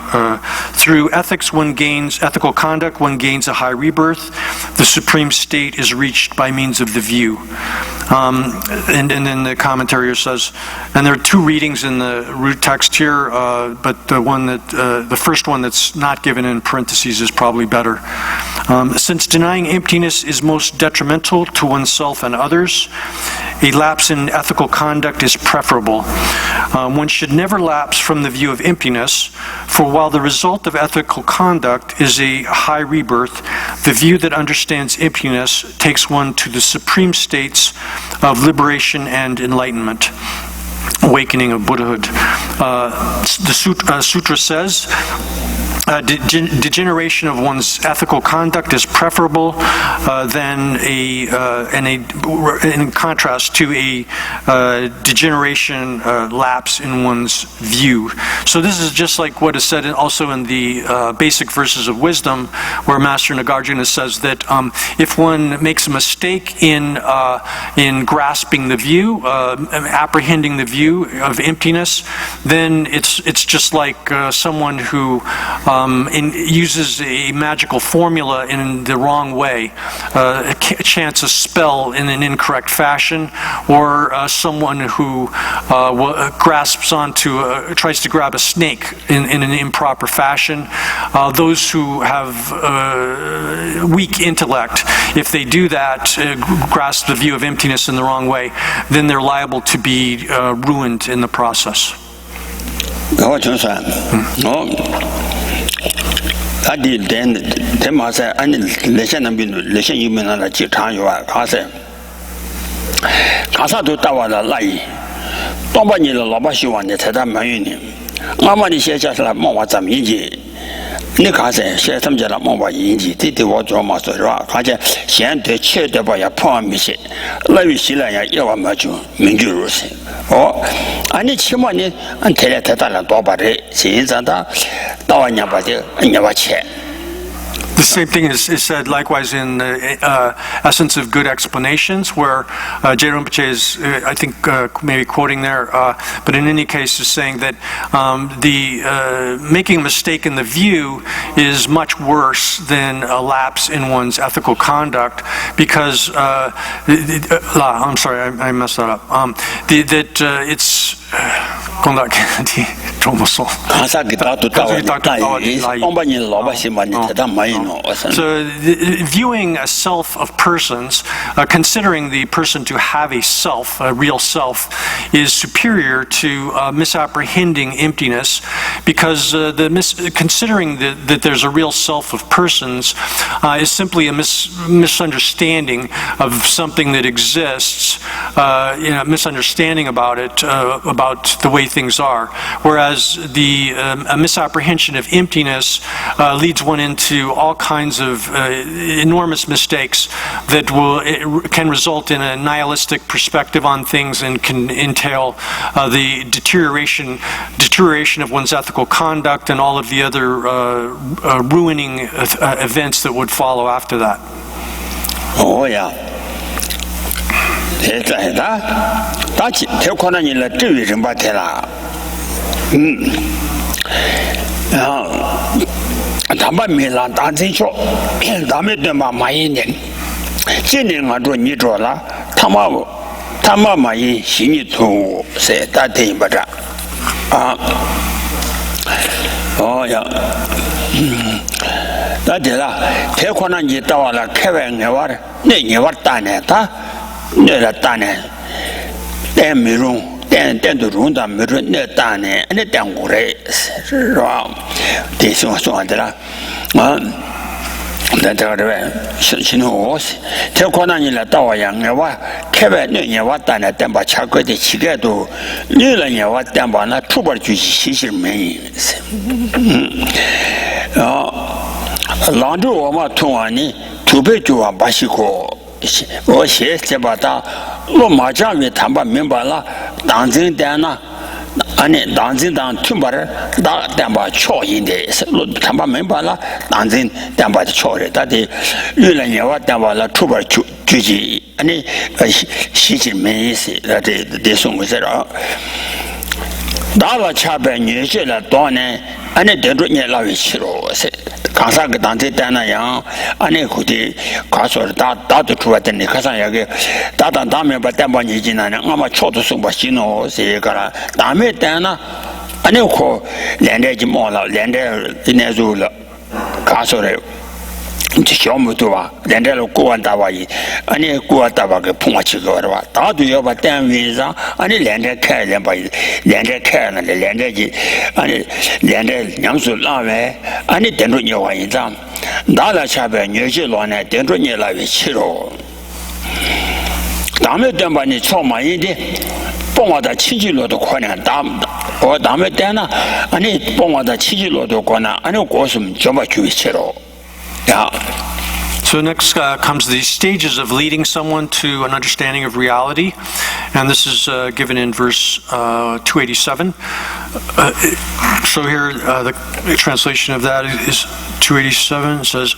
Through ethical conduct, one gains a high rebirth. The supreme state is reached by means of the view. And then the commentary says, and there are two readings in the root text here, but the first one that's not given in parentheses is probably better. Since denying emptiness is most detrimental to oneself and others, a lapse in ethical conduct is preferable. One should never lapse from the view of emptiness, for while the result of ethical conduct is a high rebirth, the view that understands emptiness takes one to the supreme states of liberation and enlightenment, awakening of Buddhahood. The sutra says, degeneration of one's ethical conduct is preferable in contrast to a degeneration lapse in one's view. So this is just like what is said also in the basic verses of wisdom, where Master Nagarjuna says that if one makes a mistake in grasping the view, apprehending the view of emptiness, then it's just like someone who uses a magical formula in the wrong way, chants a spell in an incorrect fashion, or someone who tries to grab a snake in an improper fashion. Those who have weak intellect, if they do that, grasp the view of emptiness in the wrong way, then they're liable to be ruined in the process. The same thing is said likewise in the Essence of Good Explanations, where J. Rinpoche is, I think, maybe quoting there, but in any case is saying that making a mistake in the view is much worse than a lapse in one's ethical conduct, because, I'm sorry, I messed that up, it's... So viewing a self of persons, considering the person to have a self, a real self, is superior to misapprehending emptiness, because considering that there's a real self of persons is simply a misunderstanding of something that exists, misunderstanding about it, about the way things are. Whereas a misapprehension of emptiness leads one into all kinds of enormous mistakes that can result in a nihilistic perspective on things and can entail the deterioration of one's ethical conduct and all of the other ruining events that would follow after that. Oh yeah. Oh yeah. That is that. Take one and you tell her, Kevin, never done it. 된 미룬 된 룬다 미룬 내 단에 내 땅고래 라 대송 소한들아 나더래 신호 대권한이라 따와양과 개변이와 단에 땜바 차거대 지게도 일년이와 땜바나 투벌 주시 시실면이 란도 오마 통하니 두배주와 마시고我写这把他我马上也谈不明白了，当真的呢？当真当听不着，但把巧音的是谈不明白了，当真但把巧的，他的越来越话但把了出不就记，细节没意思，得送过去了。到了下边年纪了多年，等着你老一起了是。刚才个当地单那样，估计告诉他打得出来的，你看上那个打面把单把年纪那呢，我们敲都送把新哦，是一个了，打面单呢，可连带就忙了，连带今年走了，告诉了。这小木头吧，连带了过完大把一，过完大把给碰过去个的吧，大都要把单位上，连带开连把连带开了，连带就，连带两手拉完，等着你换一张，拿了下边年纪老呢，等着你那边去了，咱们等把你超满一点，帮我的7级路都可能打，我咱们等呢，帮我的7级路都可能，过什么怎么就去了。Yeah. So next comes the stages of leading someone to an understanding of reality, and this is given in verse 287. So here the translation of that is 287. It says,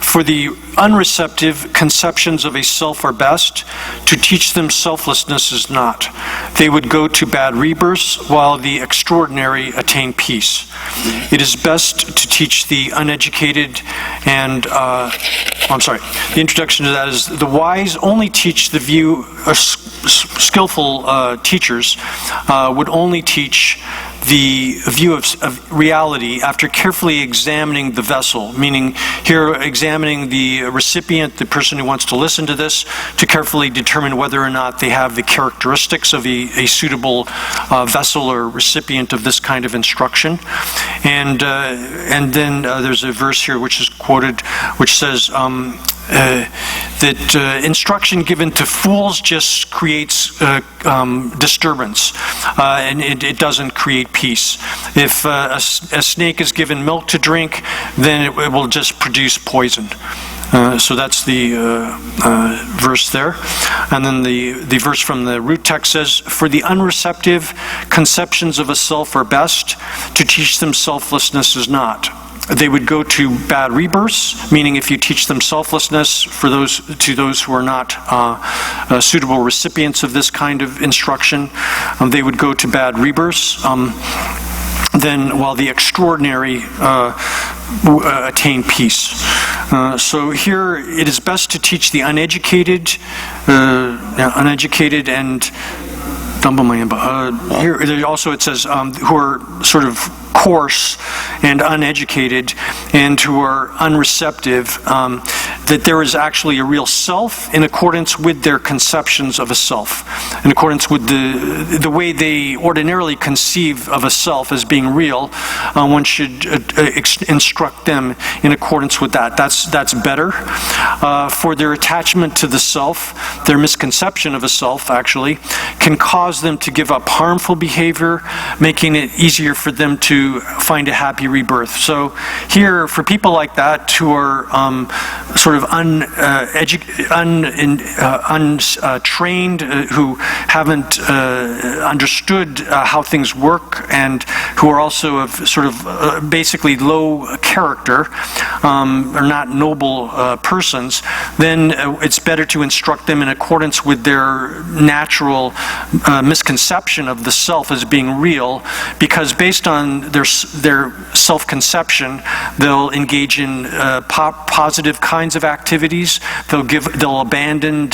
"For the unreceptive, conceptions of a self are best. To teach them selflessness is not. They would go to bad rebirths, while the extraordinary attain peace. It is best to teach the uneducated and..." The introduction to that is, the wise only teach the view, skillful teachers would only teach the view of reality after carefully examining the vessel, meaning here examining the recipient, the person who wants to listen to this, to carefully determine whether or not they have the characteristics of a suitable vessel or recipient of this kind of instruction. And then there's a verse here which is quoted, which says that instruction given to fools just creates disturbance, and it doesn't create peace. If a snake is given milk to drink, then it will just produce poison. So that's the verse there. And then the verse from the root text says, "For the unreceptive, conceptions of a self are best. To teach them selflessness is not. They would go to bad rebirths," meaning if you teach them selflessness to those who are not suitable recipients of this kind of instruction, they would go to bad rebirths. Then, while the extraordinary attain peace. So here, it is best to teach the uneducated and here also it says who are sort of coarse and uneducated and who are unreceptive, that there is actually a real self in accordance with their conceptions of a self, in accordance with the way they ordinarily conceive of a self as being real. One should instruct them in accordance with that. That's better. For their attachment to the self, their misconception of a self actually can cause them to give up harmful behavior, making it easier for them to find a happy rebirth. So here, for people like that who are sort of untrained, who haven't understood how things work, and who are also of sort of basically low character, or not noble persons, then it's better to instruct them in accordance with their natural misconception of the self as being real, because based on their self-conception, they'll engage in positive kinds of activities. They'll abandon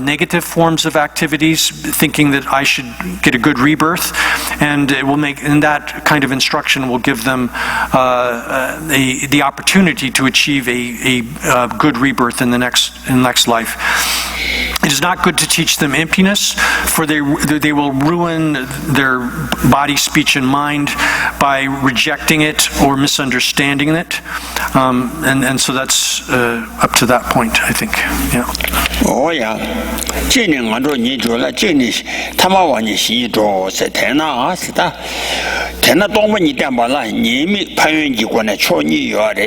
negative forms of activities, thinking that I should get a good rebirth, and it will and that kind of instruction will give them the opportunity to achieve a good rebirth in the next life. It It is not good to teach them emptiness, for they will ruin their body, speech, and mind by rejecting it or misunderstanding it. And so that's up to that point, I think. Yeah. Oh yeah. 今年我做你做了，今年他妈往你洗做是天呐啊是的，天呐东北你点把了，你们攀援机关的瞧你要的，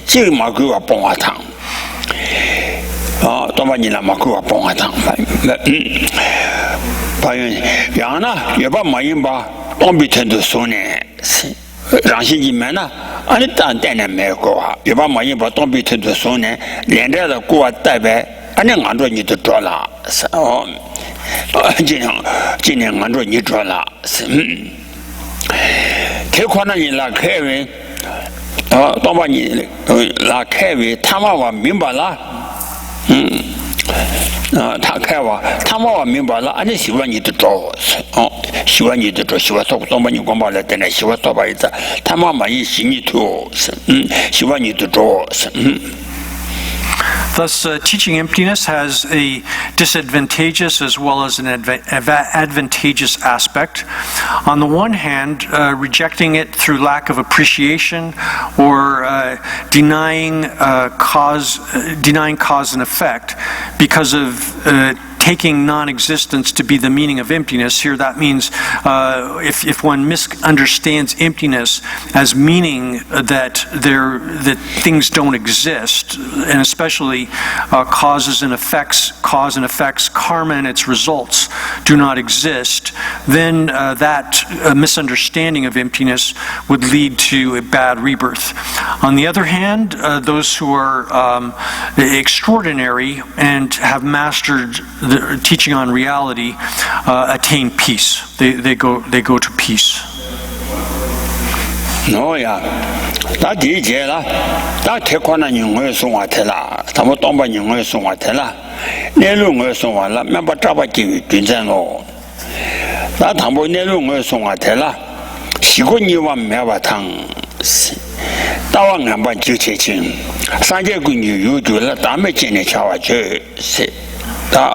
这嘛给我帮我汤。东北你那嘛给我帮我汤，攀援，然后呢也把马英把东北天都说呢，让些你们呢。俺当带呢没过啊，也把马英把东北天都说呢，连着的给我带呗。俺那按照你都做了，是哦，今年按照你做了，是太可能你拉开为，当把你拉开为，他妈我明白了，他开我，他妈我明白了，俺那希望你都做，希望你都做，希望做，当把你光把来等来，希望做把一次，他妈妈一心里头是，希望你都做是，Thus, teaching emptiness has a disadvantageous as well as an advantageous aspect. On the one hand, rejecting it through lack of appreciation or denying cause and effect because of taking non-existence to be the meaning of emptiness. Here that means if one misunderstands emptiness as meaning that things don't exist, and especially cause and effects, karma and its results do not exist, then that misunderstanding of emptiness would lead to a bad rebirth. On the other hand, those who are extraordinary and have mastered the teaching on reality attain peace. They go to peace. No ya, ta di je la, ta te kwa na nyung ngwe sung wa te la, ta mo tong ba nyung ngwe sung wa te la, ne lu ngwe sung wa la, me ba tra ba ji yu dun zhen lo. Ta tang bo ne lu ngwe sung wa te la, xi gu ni wa me ba tang, ta wa ngan ba ji che ching, san je gu ni yu ju la, ta me jin ne cha wa je, se. 다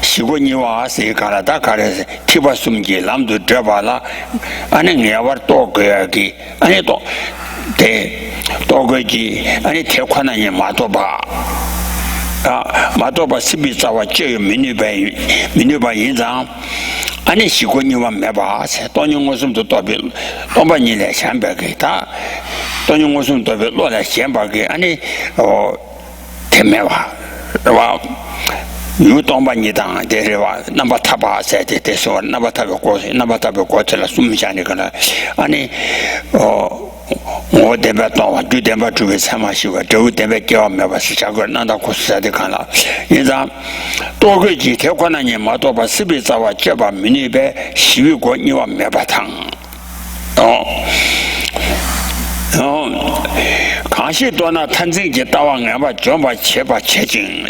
시고니 와서 가라다 가래서 티바 숨기 남도 잡아라 아니 내가 또 그야기 아니 또 그지 아니 태권하니 마도바 마도바 시비자와 제일 미니바 인장 아니 시고니와 매바 돈용 모습도 또비来300다 돈용 모습도落来300 아니 태매와 와有当把你当的是吧？那么他把在的说，那么他个过去，那么他个过去了，什么下那个了？啊你我这边当就这边准备参嘛习惯，这这边叫没把事下个，那到过去的看了，因此多个几条可能你嘛多把四百兆啊，这把明年边西域国你往没把汤康熙多呢，谈这些大王俺把专把切进，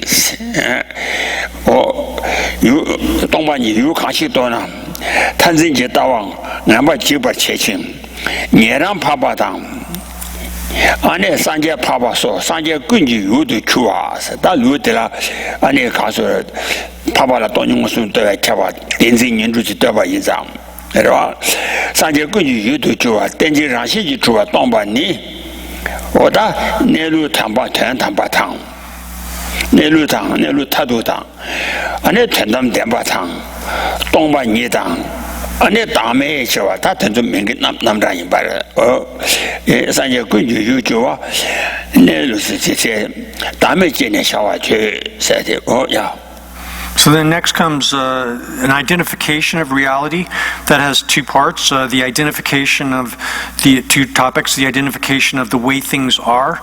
有东把你有康熙多呢，谈这些大王俺把几把切进，你让怕把当，俺那三界怕把说，三界根据有的去啊，是但有的了，俺那看说怕把了当年我说都要切把，连这年主去都把一张，是吧？三界根据有的去啊，等这让些去啊，当把你。我的内陆汤把天汤把汤，内陆太多汤，俺那天他们点把汤，东把泥汤，俺那大梅去哇，他天就明个那么大一把了，三界规矩有句话，内陆是这些大梅今年小娃去晒的呀。So then next comes an identification of reality that has two parts. The identification of the two topics, the identification of the way things are,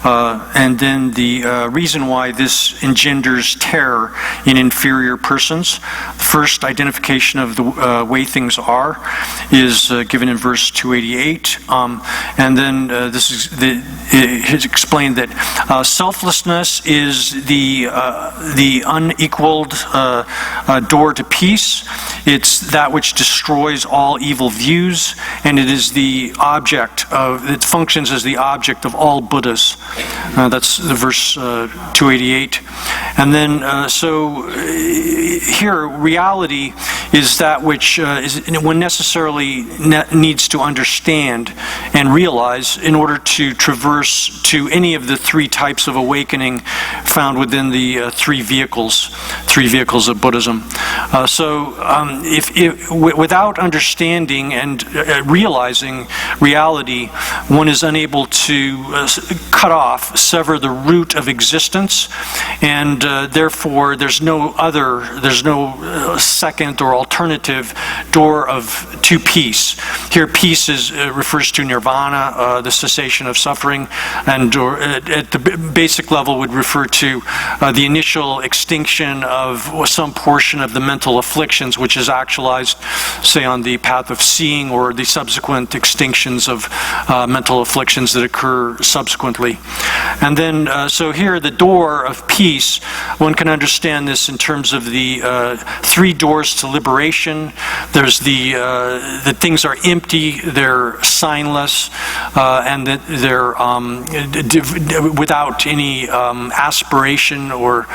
and then the reason why this engenders terror in inferior persons. The first identification of the way things are is given in verse 288. And then it's explained that selflessness is the unequaled door to peace. It's that which destroys all evil views, and it is the object of, it functions as the object of all Buddhas. That's the verse 288. And then, here, reality is that which one necessarily needs to understand and realize in order to traverse to any of the three types of awakening found within the three vehicles of Buddhism. Without understanding and realizing reality, one is unable to sever the root of existence, and therefore there's no second or alternative door to peace. Here, peace refers to nirvana, the cessation of suffering, and at the basic level would refer to the initial extinction of some portion of the mental afflictions, which is actualized, say, on the path of seeing, or the subsequent extinctions of mental afflictions that occur subsequently. And then, so here, the door of peace, one can understand this in terms of the three doors to liberation. There's that things are empty, they're signless, and that they're without any aspiration, or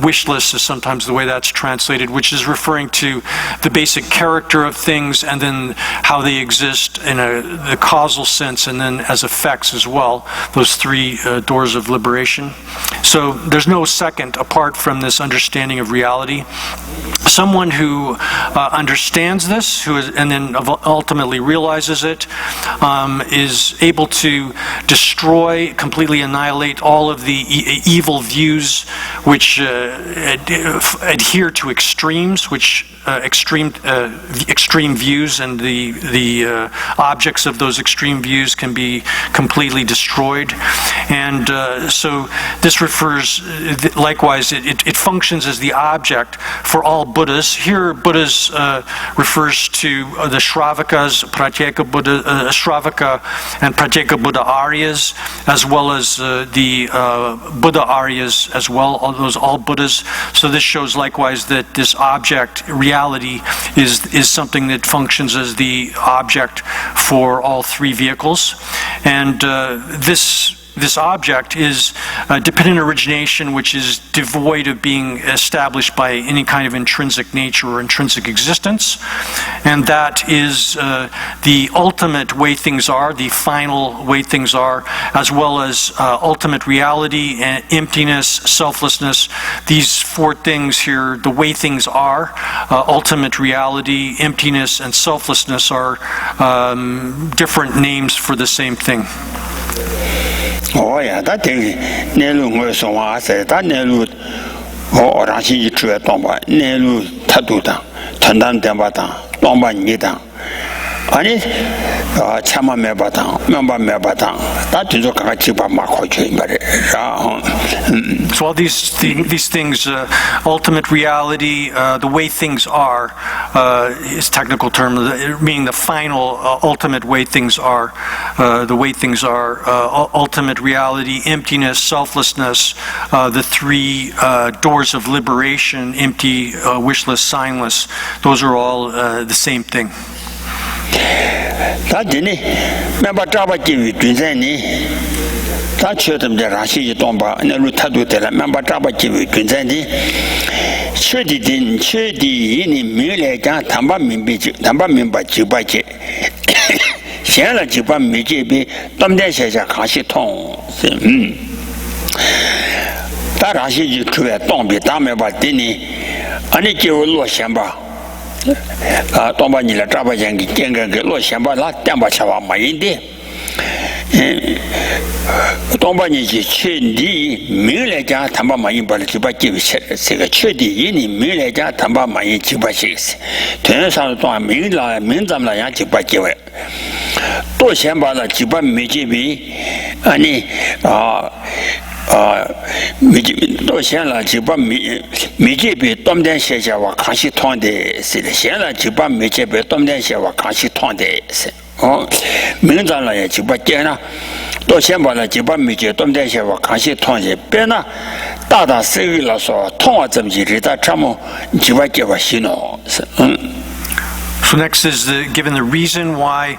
wishless is sometimes the way that's translated, which is referring to the basic character of things, and then how they exist in the causal sense, and then as effects as well, those three doors of liberation. So there's no second apart from this understanding of reality. Someone who understands this, and then ultimately realizes it, is able to destroy, completely annihilate all of the evil views which adhere to extremes, which extreme views, and the objects of those extreme views can be completely destroyed. And so this refers, likewise, it functions as the object for all Buddhas. Here, Buddhas refers to the Shravakas, Pratyeka Buddha, Shravaka and Pratyeka Buddha Aryas, as well as the Buddha Aryas as well, all Buddhas. So this shows likewise that this object, reality, is something that functions as the object for all three vehicles. And this object is dependent origination, which is devoid of being established by any kind of intrinsic nature or intrinsic existence. And that is the ultimate way things are, the final way things are, as well as ultimate reality, and emptiness, selflessness. These four things here, the way things are, ultimate reality, emptiness, and selflessness, are different names for the same thing. Oh yeah, that thing, Nelu Ngosoma said, that Nelu, or Rashi True Tomba, Nelu Tatuta, Tandan Dembata, Tomba Nita. Ani chama mebata, member mebata. That is what I keep up my coaching. So all these things, ultimate reality, the way things are, is technical term, meaning the final, ultimate way things are, the way things are, ultimate reality, emptiness, selflessness, the three doors of liberation, empty, wishless, signless. Those are all the same thing. That didn't remember Java give you Dunzani. That showed them the Rashi Tomba and the Rutadu Tela, member Java give you Dunzani. Shedi in Mila Tamba Mimbi, Tamba Mimba Jibaji. Siena Jiba Mijibi, Tomdesha Kashi Tong. That Rashi to a Tombi Tamaba Dini, and it gave Lo Shamba. Tomba ni la traba yang kenga ke lo shamba la tamba chawa mayinde tomba ni ji chendi mile ja tamba mayin ba ji ba ji se ga chedi yini mile ja tamba mayin ji ba ji se ten sa to min la min zam la ya ji ba ji we to shamba la ji ba me ji bi ani都先了就把米这边东点写下我康熙团的是的，先了就把米这边东点写我康熙团的是哦，明早了也就把点了，到先把了就把米这东点写我康熙团的别呢， 다다 세기라서 통화 점지리다 참모 지바게와 신호. So next is given the reason why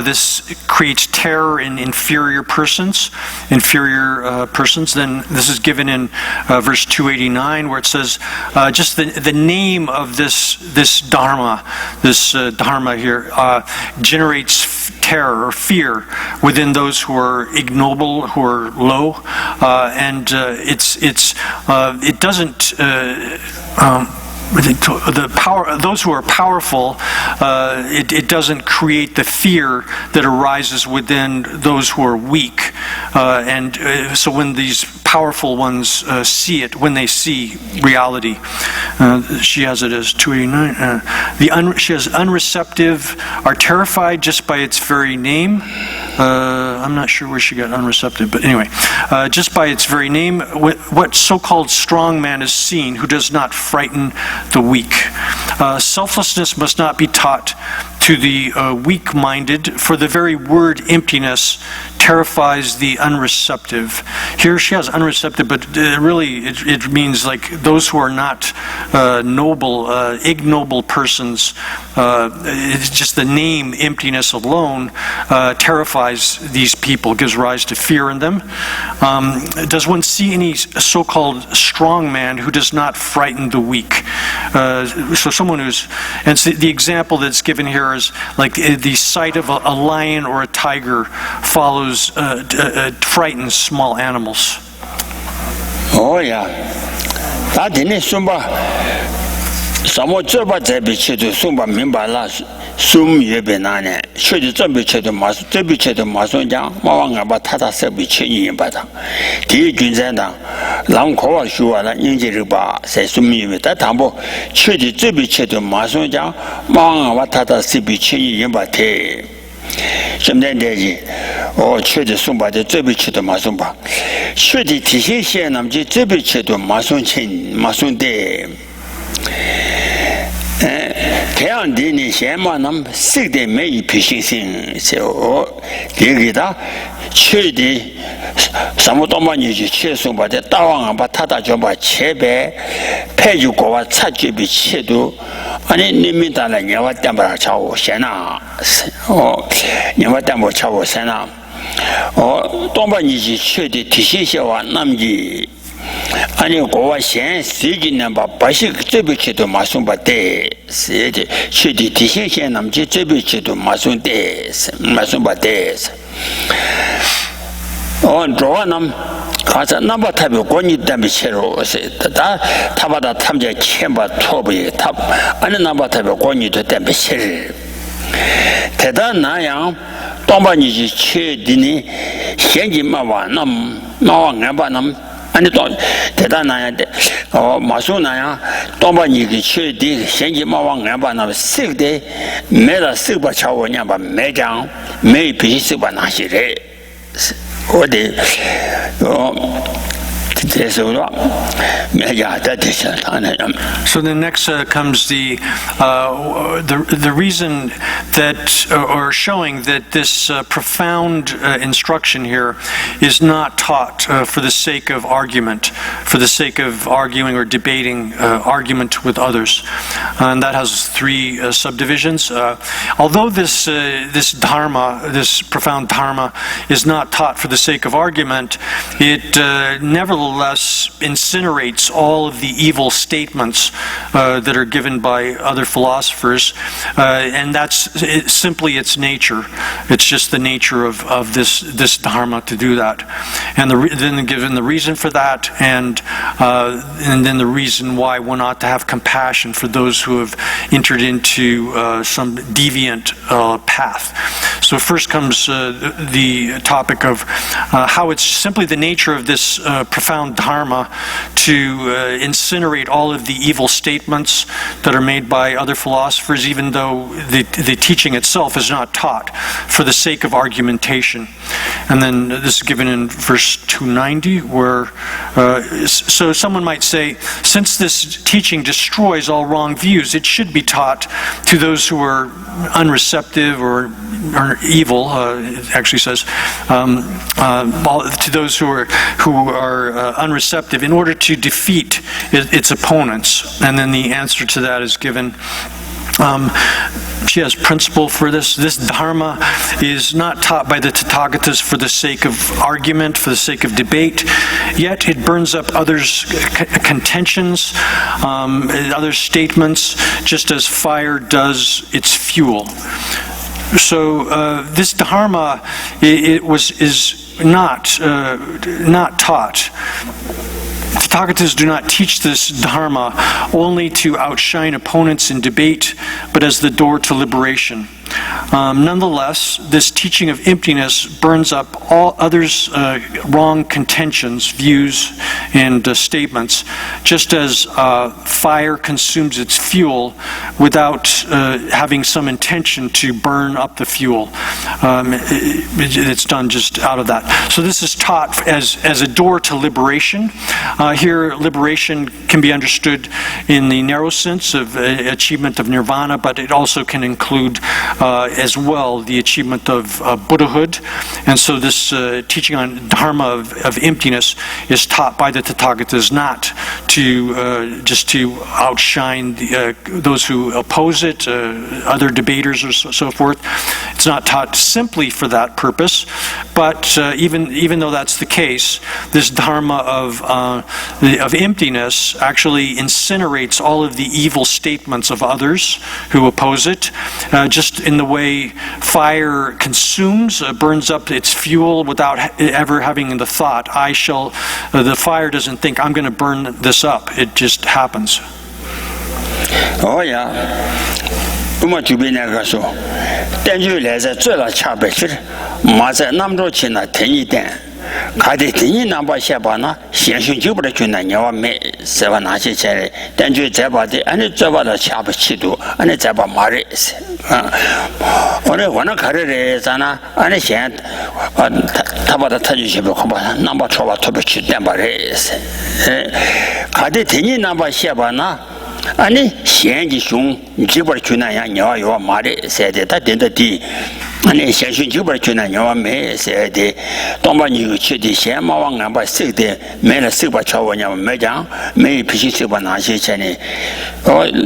this creates terror in inferior persons. Then this is given in verse 289, where it says just the name of this dharma, dharma here, generates terror or fear within those who are ignoble, who are low, and it doesn't. The power, those who are powerful, it doesn't create the fear that arises within those who are weak, so when these powerful ones see it, when they see reality, she has it as 289. She has unreceptive, are terrified just by its very name. I'm not sure where she got unreceptive, but anyway, just by its very name, what so-called strong man is seen, who does not frighten the weak. Selflessness must not be taught to the weak-minded, for the very word emptiness terrifies the unreceptive. Here she has unreceptive, but really it means like those who are not noble, ignoble persons. It's just the name emptiness alone terrifies these people, gives rise to fear in them. Does one see any so-called strong man who does not frighten the weak? So someone who's, and so the example that's given here is like the sight of a lion or a tiger frightens small animals. Oh yeah, that didn't sumba. Some job at the beach to sumba member last. Sum yebenane, should the zombie to mas, to be to Masonja, Mawanga Batata Sebichi in Bata. T. Junzenda, Lanko, Shua, Injiriba, says Sumi with that tambo, should the zombie to Masonja, Mawanga Batata Sebichi in Bate. Something or should the Sumba the zombie to Masumba. Should the Tishian of the zombie to Mason Chin, Mason Day. 태양디니 셰마남 식대 매이 피싱싱 세오 얘기다 최디 사무도만이지 최송바데 따왕아 바타다 좀바 체베 폐주고와 차주비 체도 아니 님미다라 녀와 땜바라 차오 세나 녀와 땜보 차오 세나 동반이지 최디 디시셔와 남기 아니 고와 셴 시기는 바 바시 쯔비치도 마순바데 세지 시디 디신신 남지 쯔비치도 마순데 마순바데 조아남 가자 남바타비 권이 담비 체로 다 타바다 탐제 켐바 토비 탑 아니 남바타비 권이도 담비 체 대단나양 동반이지 최디니 현지마와 남 나왕가바남 아니 또 대단하야데 마수나야 또바니기 최디 현지마왕가바나 식대 매라 식바 차오냐바 매장 매 비식바 나시래 어디 So then next comes the reason that, or showing that this profound instruction here is not taught for the sake of argument, for the sake of arguing or debating argument with others. And that has three subdivisions. Although this dharma, this profound dharma, is not taught for the sake of argument, it nevertheless incinerates all of the evil statements that are given by other philosophers, and that's simply its nature. It's just the nature of this dharma to do that, and then given the reason for that, and then the reason why one ought to have compassion for those who have entered into some deviant path. So first comes the topic of how it's simply the nature of this profound dharma to incinerate all of the evil statements that are made by other philosophers, even though the teaching itself is not taught for the sake of argumentation. And then this is given in verse 290, where so someone might say, since this teaching destroys all wrong views, it should be taught to those who are unreceptive or or evil, it actually says, to those who are unreceptive, in order to defeat its opponents. And then the answer to that is given. She has principle for this. This dharma is not taught by the Tathagatas for the sake of argument, for the sake of debate, yet it burns up others' contentions, other statements, just as fire does its fuel. So this dharma is not taught. Tathagatas do not teach this dharma only to outshine opponents in debate, but as the door to liberation. Nonetheless, this teaching of emptiness burns up all others' wrong contentions, views, and statements, just as fire consumes its fuel without having some intention to burn up the fuel. It's done just out of that. So this is taught as a door to liberation. Here, liberation can be understood in the narrow sense of achievement of nirvana, but it also can include as well the achievement of Buddhahood. And so this teaching on dharma of emptiness is taught by the Tathagatas not to just to outshine those who oppose it, other debaters or so forth. It's not taught simply for that purpose, but even though that's the case, this dharma of emptiness actually incinerates all of the evil statements of others who oppose it, just in the way fire consumes, burns up its fuel without ever having the thought, the fire doesn't think, I'm going to burn this up. It just happens. Oh yeah. 가디 드니 남바 샤바나 현실적으로 주나 녀와메 세바나 시체레 단주 제바데 아니 제바다 샤바치도 아니 제바 마레스 오늘 원어 가르레잖아 아니 현 타바다 타주시고 컴바 남바 초바 토베치 덴바레스 가디 드니 남바 샤바나 아니 현지중 지버 주나야 녀와 마레스에 다 된다디 아니 현실적으로 주나 녀와메 세데 동반이고 치디 셴마왕 남바 세데 메나 세바 차원냐 메장 메 피시 세바 나시 전에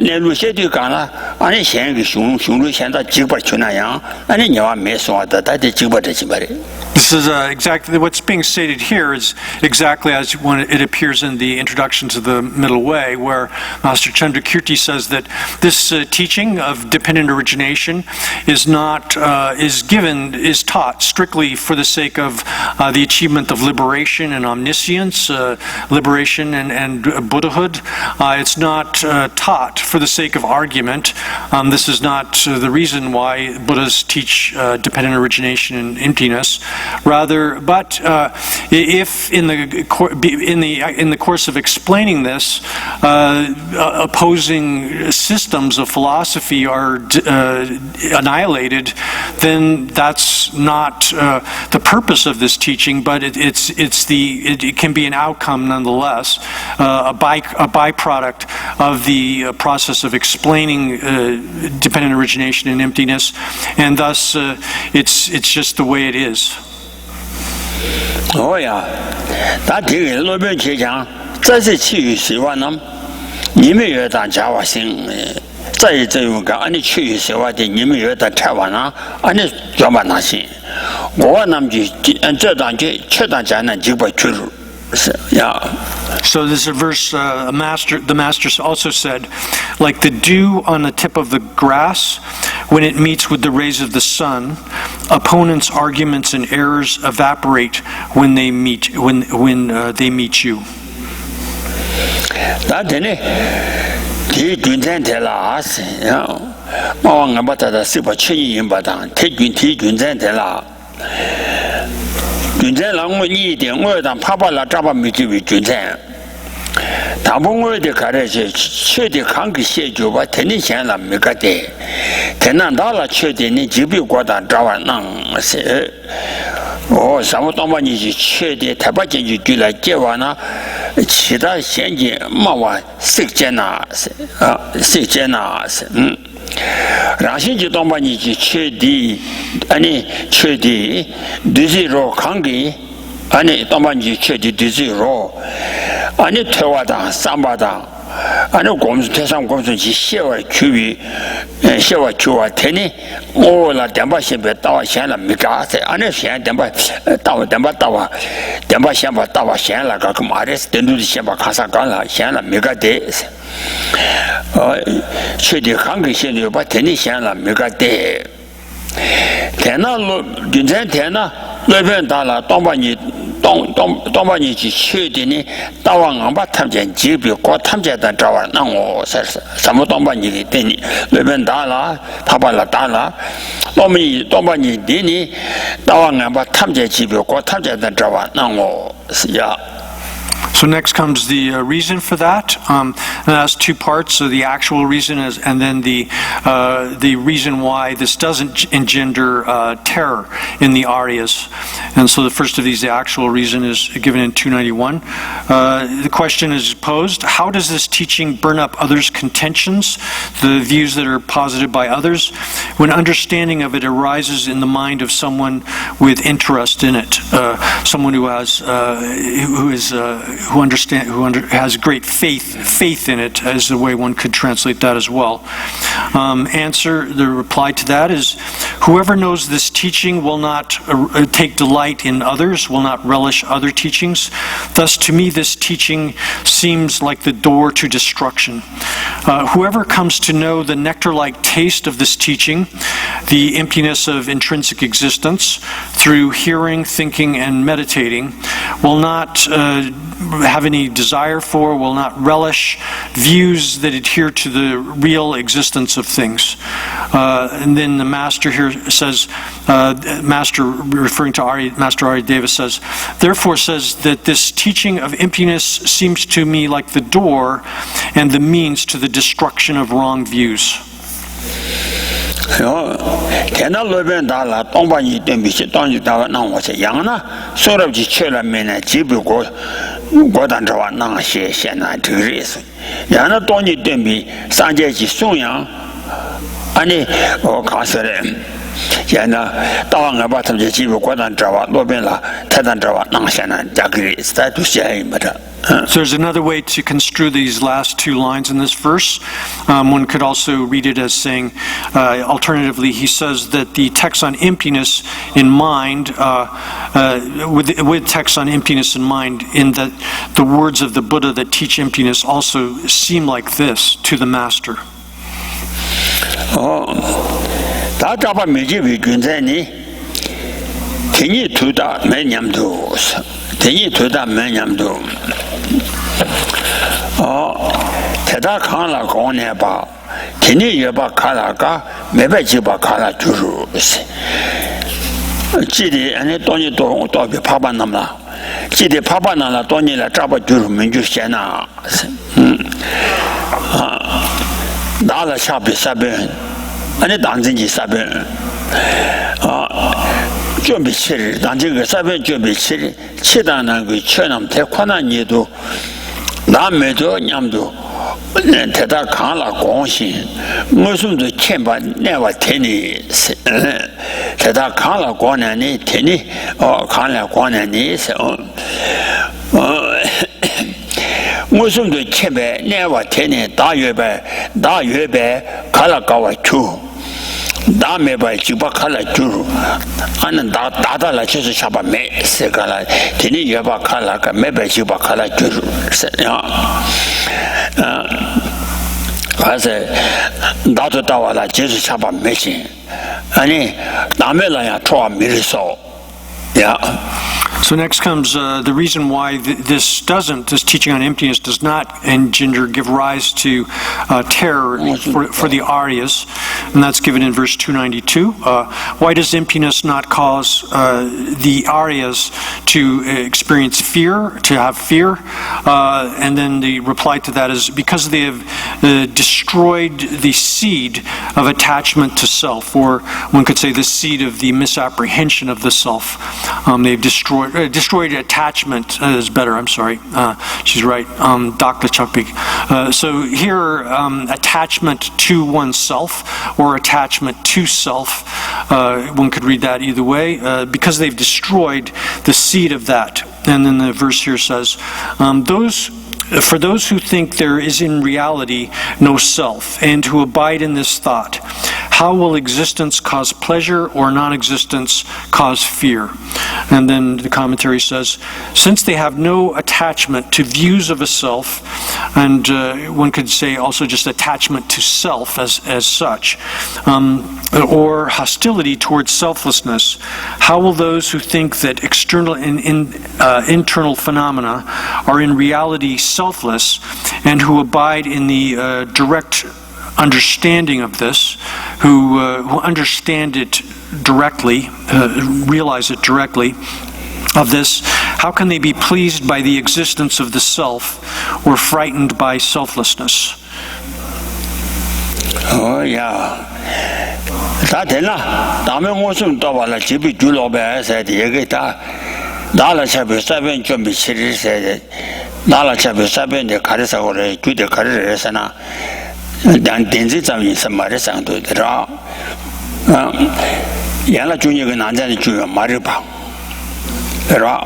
내루셰디 가나 아니 현기 슝루 현다 지버 주나야 아니 녀와메 소하다 다데 지버지 말이. This is exactly what's being stated here is exactly as when it appears in the introduction to the Middle Way, where Master Chandrakirti says that this teaching of dependent origination is taught strictly for the sake of the achievement of liberation and omniscience, liberation and Buddhahood. It's not taught for the sake of argument. This is not the reason why Buddhas teach dependent origination and emptiness. Rather, but if in the course of explaining this, opposing systems of philosophy are annihilated, then that's not the purpose of this teaching. But it can be an outcome nonetheless, a byproduct of the process of explaining dependent origination and emptiness, and thus it's just the way it is. Oh yeah, that is no big change. 这是气与希望呢，你们有当家伙心，这有个安尼气与希望的，你们有当台湾啊，安尼专门那些，我那么就这当就吃当家呢就不去了，是呀。So this is a verse the master also said, like the dew on the tip of the grass, when it meets with the rays of the sun, opponents' arguments and errors evaporate when they meet you. That's He Junzan Las, Mawang about the super chin in Badan, take Junzan Tela. Junzan Long eating more than Papa La Java Miki with Junzan. Tabung the carriage, Chedi Kangi Sheju, Tenishan Mikate. $10 Chedi, Jibu Guada Java Nang, say. Oh, some of the money Chedi, Tabaji, Gila Jewana, Chida Shenji, Mawa, 6 Jenas. 라신지 동반이지 최디 아니 최디 디지로 관계 아니 동반지 최디 디지로 아니 퇴화다 삼바다 아니 공수 대상 공수지 시와 규비 시와 규와 테니 오라 담바신베 따와 현라 미가세 아니 현 담바 따와 현바 따와 현라가 그 말에서 된두지 현바 가사 간라 현라 미가데 최대 관계 현료 바 테니 현라 미가데 테나로 균전 테나 레변 달라 동반이 동반이去的呢，大王俺把他们家级别过他们家的找完，那我是什么东半你给你那边打了，他把了打了，我们东半你的呢，大王俺把他们家级别过他们家的找完，那我是呀。So next comes the reason for that. And that's two parts. So the actual reason is, and then the reason why this doesn't engender terror in the Aryas. And so the first of these, the actual reason, is given in 291. The question is posed: how does this teaching burn up others' contentions, the views that are posited by others, when understanding of it arises in the mind of someone with interest in it, someone who has has great faith in it, as the way one could translate that as well. The reply to that is, whoever knows this teaching will not take delight in others, will not relish other teachings. Thus, to me, this teaching seems like the door to destruction. Whoever comes to know the nectar-like taste of this teaching, the emptiness of intrinsic existence, through hearing, thinking, and meditating, will not have any desire for, will not relish views that adhere to the real existence of things. And then the master here says, master referring to Master Aryadeva says, therefore says that this teaching of emptiness seems to me like the door and the means to the destruction of wrong views. 天那路边打了，东把你对比起当你打那我是羊呢，所有去吃了面呢，只不过当这话那些现在这个意思，然后当你对比上节去送羊，安尼我看是的，现在大王俺把他们这只不过当这话路边了，他当这话那现在这个意思，他都写没得。So there's another way to construe these last two lines in this verse. One could also read it as saying, alternatively, he says that the text on emptiness in mind, with text on emptiness in mind, in that the words of the Buddha that teach emptiness also seem like this to the master. 대다 칸라 고네 봐. 테니 여바 카라가 매배지 봐 카라 주루스. 지리 안에 돈이 또 파반남라. 지리 파반나라 돈이라 잡아 주루 민주 세나. 나라 샤비 사베. 안에 단진지 사베. 준비 치를 단지가 사베 준비 치를 치다는 그 천남 대관한 예도 남매도 냠도 대다 강라 공신 무슨도 켐바 내와 테니 대다 강라 권한이 테니 강라 권한이 무슨도 켐바 내와 테니 다여배 갈라가와 주 다음에 지바 칼라 주루 아는 다다라 쳐서 잡아 매세가라 되니 여바 칼라가 매배 지바 칼라 주루 가서 나도 다와라 제수 잡아 매신 아니 남에라야 좋아 미리서 야 So next comes the reason why this teaching on emptiness does not give rise to terror for the Aryas, and that's given in verse 292. Why does emptiness not cause the Aryas to experience fear, to have fear? And then the reply to that is because they have destroyed the seed of attachment to self, or one could say the seed of the misapprehension of the self. They've destroyed destroyed attachment is better. I'm sorry. She's right. Dr. Chakpik. So here, attachment to oneself or attachment to self, one could read that either way, because they've destroyed the seed of that. And then the verse here says, for those who think there is in reality no self, and who abide in this thought, how will existence cause pleasure or non-existence cause fear? And then the commentary says, since they have no attachment to views of a self, and one could say also just attachment to self as such, or hostility towards selflessness, how will those who think that external and internal phenomena are in reality selfless, and who abide in the direct understanding of this, who understand it directly, realize it directly, of this, how can they be pleased by the existence of the self or frightened by selflessness? Oh, yeah. That is not. I mean, what's on top of the Chibi Julo said, Dala Chabi Sabin Jumbi Chiri said, Dala Chabi Sabin, the Carissa or the Carissa. Dan Denzi in some Marissa to the draw. Yala Junior and Anjani Junior Maripa. Ra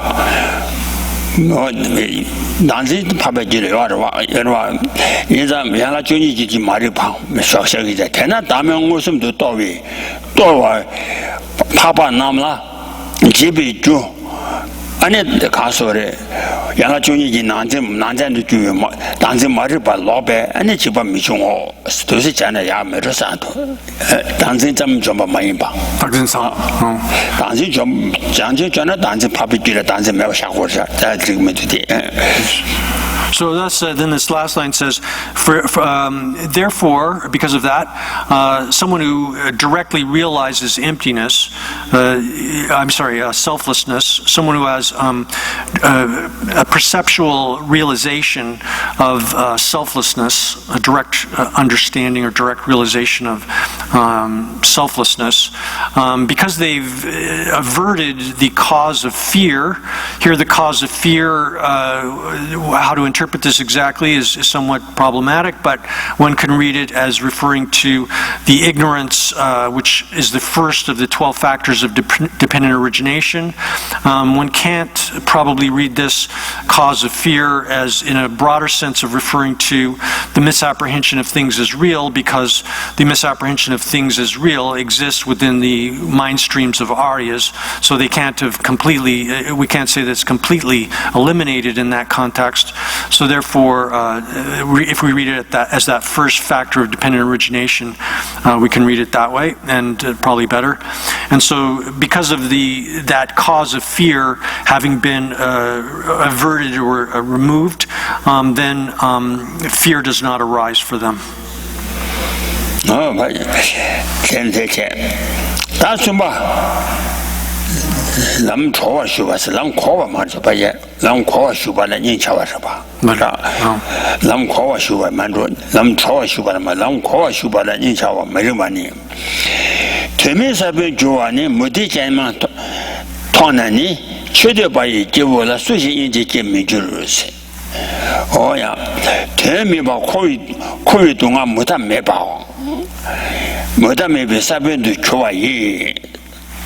Nancy Papa Gilio, Yala Junior Maripa, Shaki, the Tena Damian Musum to Toby, Towa, Papa Namla, GB Ju. And the castle, Yana Junior Nanjan to do dancing Maripa Lobe, and it's about Michon, Stusi China Yam Santo, dancing some jump of Maimba. Dancing jump, Janji, dancing public, dancing Melshakosha, that treatment today. So that's then this last line says, therefore, because of that, someone who directly realizes emptiness, selflessness, someone who has a perceptual realization of selflessness, a direct understanding or direct realization of selflessness, because they've averted the cause of fear. Here, the cause of fear, how to interpret this exactly is somewhat problematic, but one can read it as referring to the ignorance, which is the first of the 12 factors of dependent origination. One can't probably read this cause of fear as in a broader sense of referring to the misapprehension of things as real, because the misapprehension of things as real exists within the mind streams of Aryas, so they can't have completely, we can't say that it's completely eliminated in that context. So therefore, if we read it as that first factor of dependent origination, we can read it that way, and probably better. And so because of that cause of fear having been averted or removed, then fear does not arise for them. Oh, but that's Lam Chova Shubas, Lam Kova Marjabaya, Lam Kova Shuba, and Yinchawashaba. Lam Kova Shuba, Mandro, Lam Chova Shuba, Lam Kova Shuba, and Yinchawa, Marimani. Temisabe Joani, Mudijama Tonani, Chedabai, Jivola, Sushi in the Jimmy Jurus. Oh, yeah. Tell me about Koridunga Mutameba. Mutamebi Sabin to Chua.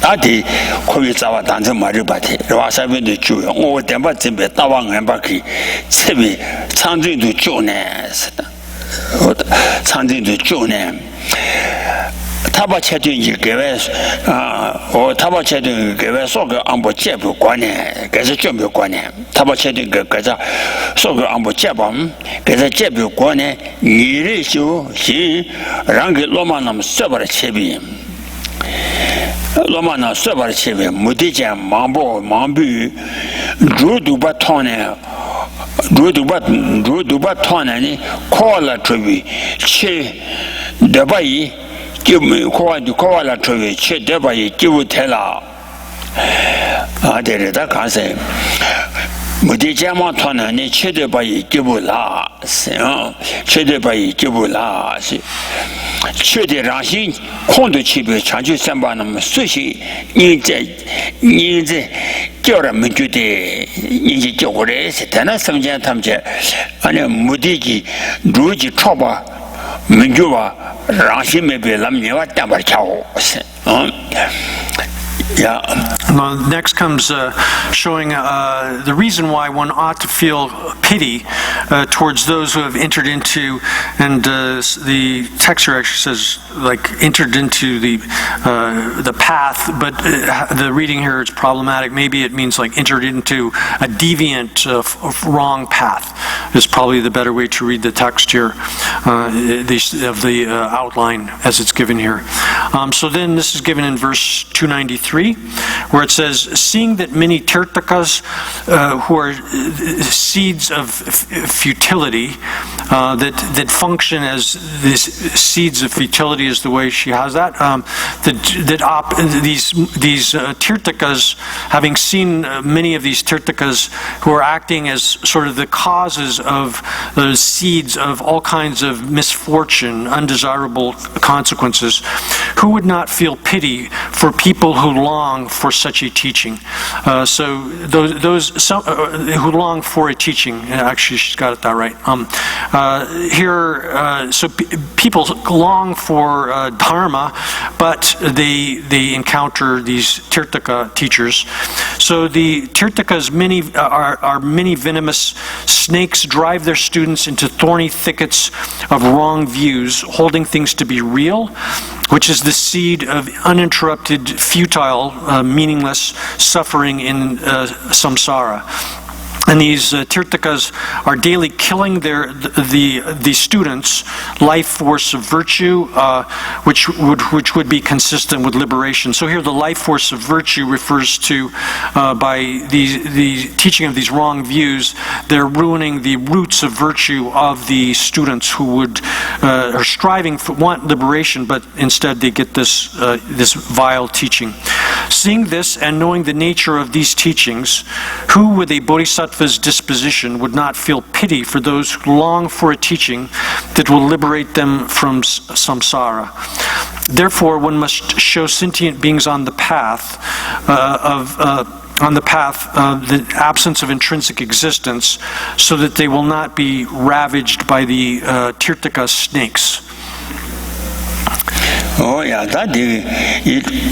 Ati Kovizawa dancing Maribati, Rasabi to Jew, or Dembatimbe, Tawang and Baki, Sebi, something to Jones, something to Jones. Tabacheting you gave us, or Tabacheting gave us Soga Ambo Chebu Guane, Gaza Jumbo Guane, Tabacheting Gaza Soga Ambo Chebam, Gaza Chebu Guane, Yirishu, she, Rangi Lomanam Sabra Chebi. Lomana Sabarcheve, Mudija, Mambo, Mambu, Drew Dubatone, Drew Dubatone, Koala Trevi, Che Debai, give me Koala Trevi, Che Debai, give Tella. I did it, I can't say. Mudija Matona, Che Debai, give La, Che Debai, give La. 确定让心空的区别长久三八那么熟悉你在叫人们觉得你叫过来是但那生前他们讲按照目的的如今超吧们就话让心没被他们你话单把巧是Yeah. Next comes showing the reason why one ought to feel pity towards those who have entered into, and the text here actually says like entered into the path, but the reading here is problematic. Maybe it means like entered into a deviant, wrong path. Is probably the better way to read the text here, of the outline as it's given here. So then this is given in verse 293, where it says, seeing that many Tirthakas who are seeds of futility, that function as these seeds of futility is the way she has that, these Tirthakas, having seen many of these Tirthakas who are acting as sort of the causes of the seeds of all kinds of misfortune, undesirable consequences, who would not feel pity for people who long for such a teaching? So those who long for a teaching, actually she's got that right. So people long for dharma, but they encounter these Tirthaka teachers. So the Tirthakas are many venomous snakes, drive their students into thorny thickets of wrong views, holding things to be real, which is the seed of uninterrupted, futile, meaningless suffering in samsara. And these Tirthakas are daily killing the students' life force of virtue, which would be consistent with liberation. So here, the life force of virtue refers to by the teaching of these wrong views, they're ruining the roots of virtue of the students who are striving want liberation, but instead they get this vile teaching. Seeing this and knowing the nature of these teachings, who with a bodhisattva's disposition would not feel pity for those who long for a teaching that will liberate them from samsara? Therefore, one must show sentient beings on the path the absence of intrinsic existence, so that they will not be ravaged by the Tirthaka snakes. Oh yeah, that the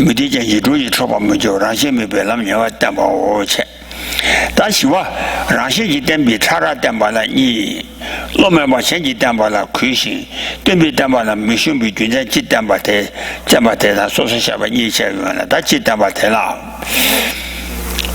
meditation you do trouble major Rashi may be Lamia Tambo. That's what Rashi then be Tara Dambala E. Loma Changi Dambala Kushi, then be Dambala Mission between the Chitambate, Jambatela, Social Shaba Yisha, that's Chitambatela.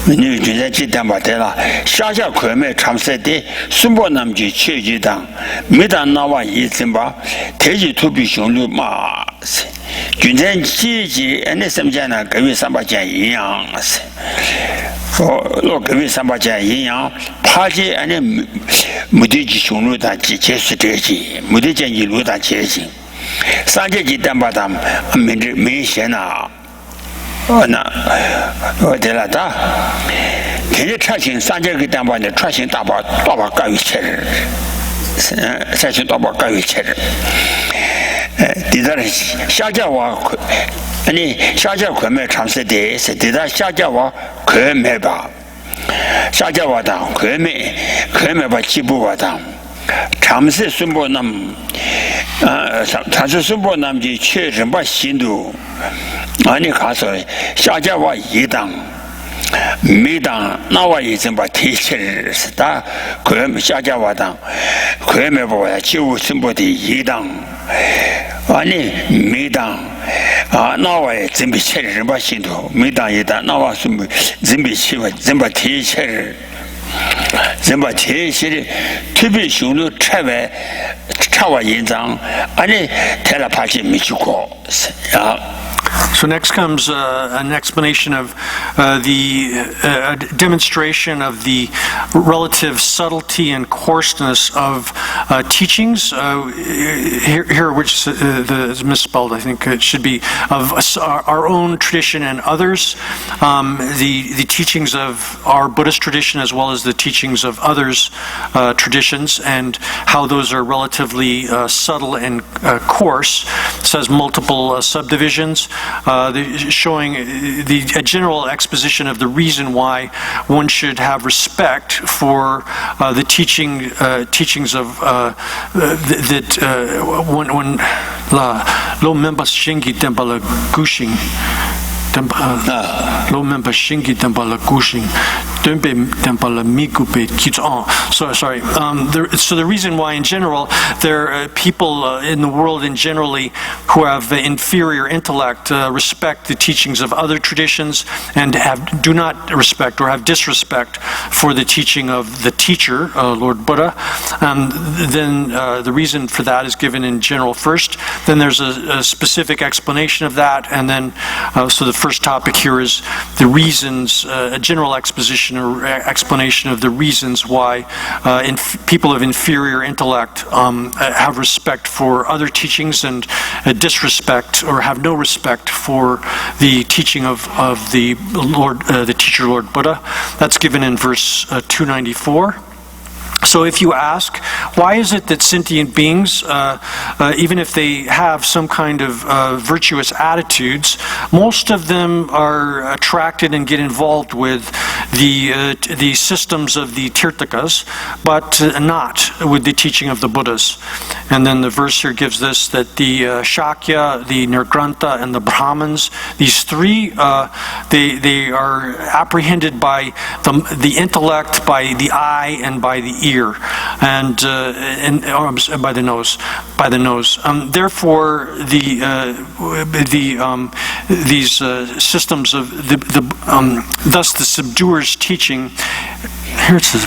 New Chitambatela, Shasha Kweme, Tramsete, Sumbo Namji, Chijidang, Midan Nawa Yisimba, Teji to be shown Mars. Junzen Chiji and Samjana gave you somebody youngs. Look, give me somebody young, Party and Mudiji Shunuta Chesiteji, Mudija Yiluta Chesi. Sanjaji Dambadam, Mishena. Oh, no. Oh, Delata. Can you trust in Sanjaki Damba, the trusting Daba Gavicher? Such a Daba Gavicher. Did I Shajawa any Shaja Kweme translate? Did I Shajawa Kwemeba? Shajawada, Kwemeba Chibuada. Chamse Sumbonam Sumbonam Ji Church and Bashindu. Any castle, Shajawa Yidang. Midang, Nawa is about teachers, that Kwem Shajawada, Kwemeba, Chiu somebody Yidang. Ani Midang, Nawa Zimbi Cherry Bashindu, Midang Yida, Nawa Zimbi Chiva, Zimba teacher. Zimba teacher, to be Shunu Treve, Chawa Yinzang, Ani Telapachi Michuko. So next comes an explanation of the demonstration of the relative subtlety and coarseness of teachings. Here, which is misspelled, I think it should be, of our own tradition and others. The teachings of our Buddhist tradition as well as the teachings of others' traditions, and how those are relatively subtle and coarse. It says multiple subdivisions, showing a general exposition of the reason why one should have respect for the teachings of that when lo members shingi tempala gushing lo member shingi tempala gushing tempe tempala mikupe kits on. So sorry. So the reason why, in general, there are people in the world in generally who have inferior intellect respect the teachings of other traditions and do not respect or have disrespect for the teaching of the teacher, Lord Buddha. Then the reason for that is given in general first. Then there's a specific explanation of that, and then so the first topic here is the reasons, a general exposition or explanation of the reasons why people of inferior intellect have respect for other teachings and disrespect or have no respect for the teaching of the Lord, the teacher Lord Buddha. That's given in verse 294. So if you ask, why is it that sentient beings, even if they have some kind of virtuous attitudes, most of them are attracted and get involved with the systems of the Tirthakas, but not with the teaching of the Buddhas? And then the verse here gives this, that the Shakya, the Nirgrantha, and the Brahmins, these three, they are apprehended by the intellect, by the eye, and by the ear, and by the nose. Therefore, these systems of thus the subduer's teaching. Here it says,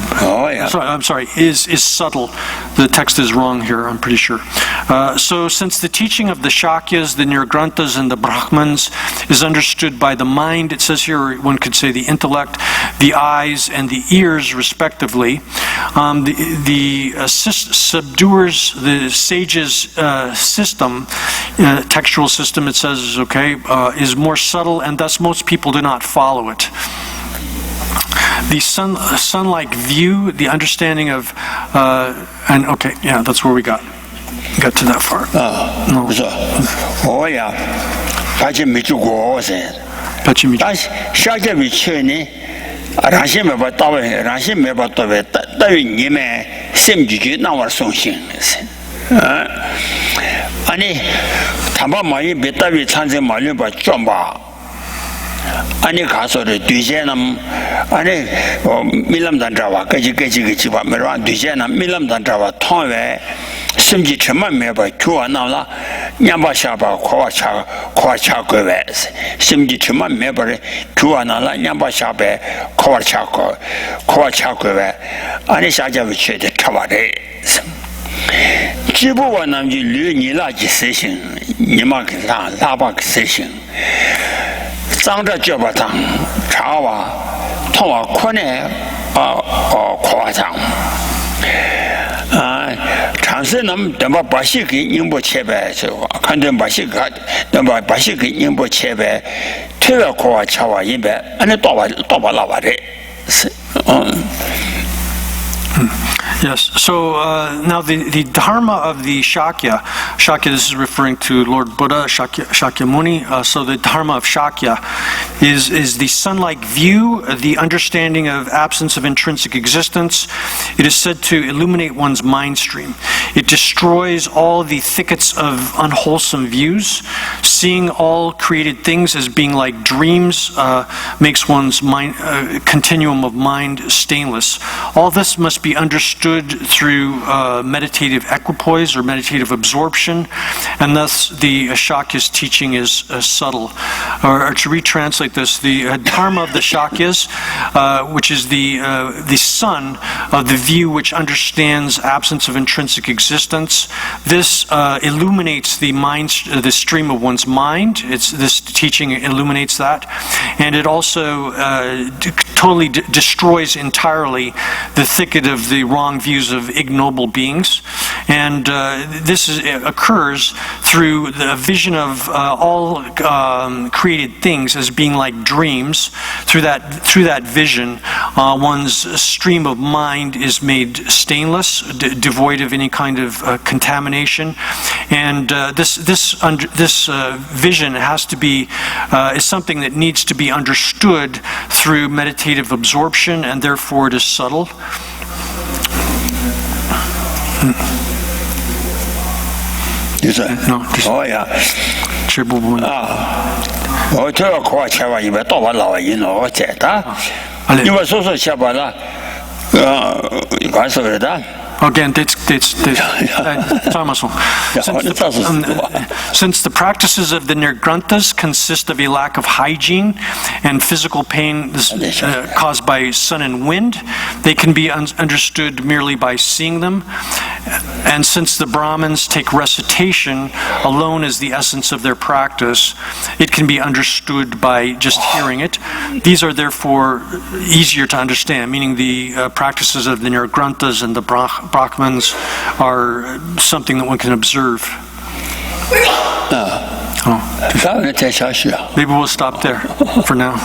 I'm sorry, is subtle. The text is wrong here, I'm pretty sure. So since the teaching of the Shakyas, the Nirgranthas, and the Brahmans is understood by the mind, it says here, one could say the intellect, the eyes, and the ears, respectively, the subduers, the sage's system, textual system, it says, is more subtle, and thus most people do not follow it. The sun-like view, the understanding of, that's where we got to that far. 아니 가서를 뒤제남 아니 밀람단자와 까지까지가 말아 뒤제남 밀람단자와 통외 심지 정말 매번 교환나라 냠바샤바 코와차 심지 정말 매번 교환나라 냠바샤베 코와차 아니 사자의 최대 타와래 지부와 남지 류니라지 세신 니마가 라바크 세신 장자 접바당 차와 통화 권에 과장 장세는 담바 바시기 인보 체배서 간전 바시가 담바 바시기 인보 체배 퇴와 고와 차와 인배 안에 또봐 나와래 Yes, so now the dharma of the Shakya, this is referring to Lord Buddha, Shakyamuni, so the dharma of Shakya is the sun-like view, the understanding of absence of intrinsic existence. It is said to illuminate one's mind stream. It destroys all the thickets of unwholesome views. Seeing all created things as being like dreams makes one's mind, continuum of mind stainless. All this must be understood through meditative equipoise or meditative absorption, and thus the Shakya's teaching is subtle. Or to retranslate this, the dharma of the Shakyas, which is the sun of the view which understands absence of intrinsic existence, this illuminates the stream of one's one's mind. This teaching illuminates that. And it also totally destroys entirely the thicket of the wrong views of ignoble beings. And occurs through the vision of all created things as being like dreams. Through that vision, one's stream of mind is made stainless, devoid of any kind of contamination. And this vision has to be is something that needs to be understood through meditative absorption, and therefore it is subtle. No, oh yeah. Again, since the practices of the Nirgranthas consist of a lack of hygiene and physical pain caused by sun and wind, they can be understood merely by seeing them. And since the Brahmins take recitation alone as the essence of their practice, it can be understood by just hearing it. These are therefore easier to understand, meaning the practices of the Nirgranthas and the Brahmins are something that one can observe. Maybe we'll stop there for now.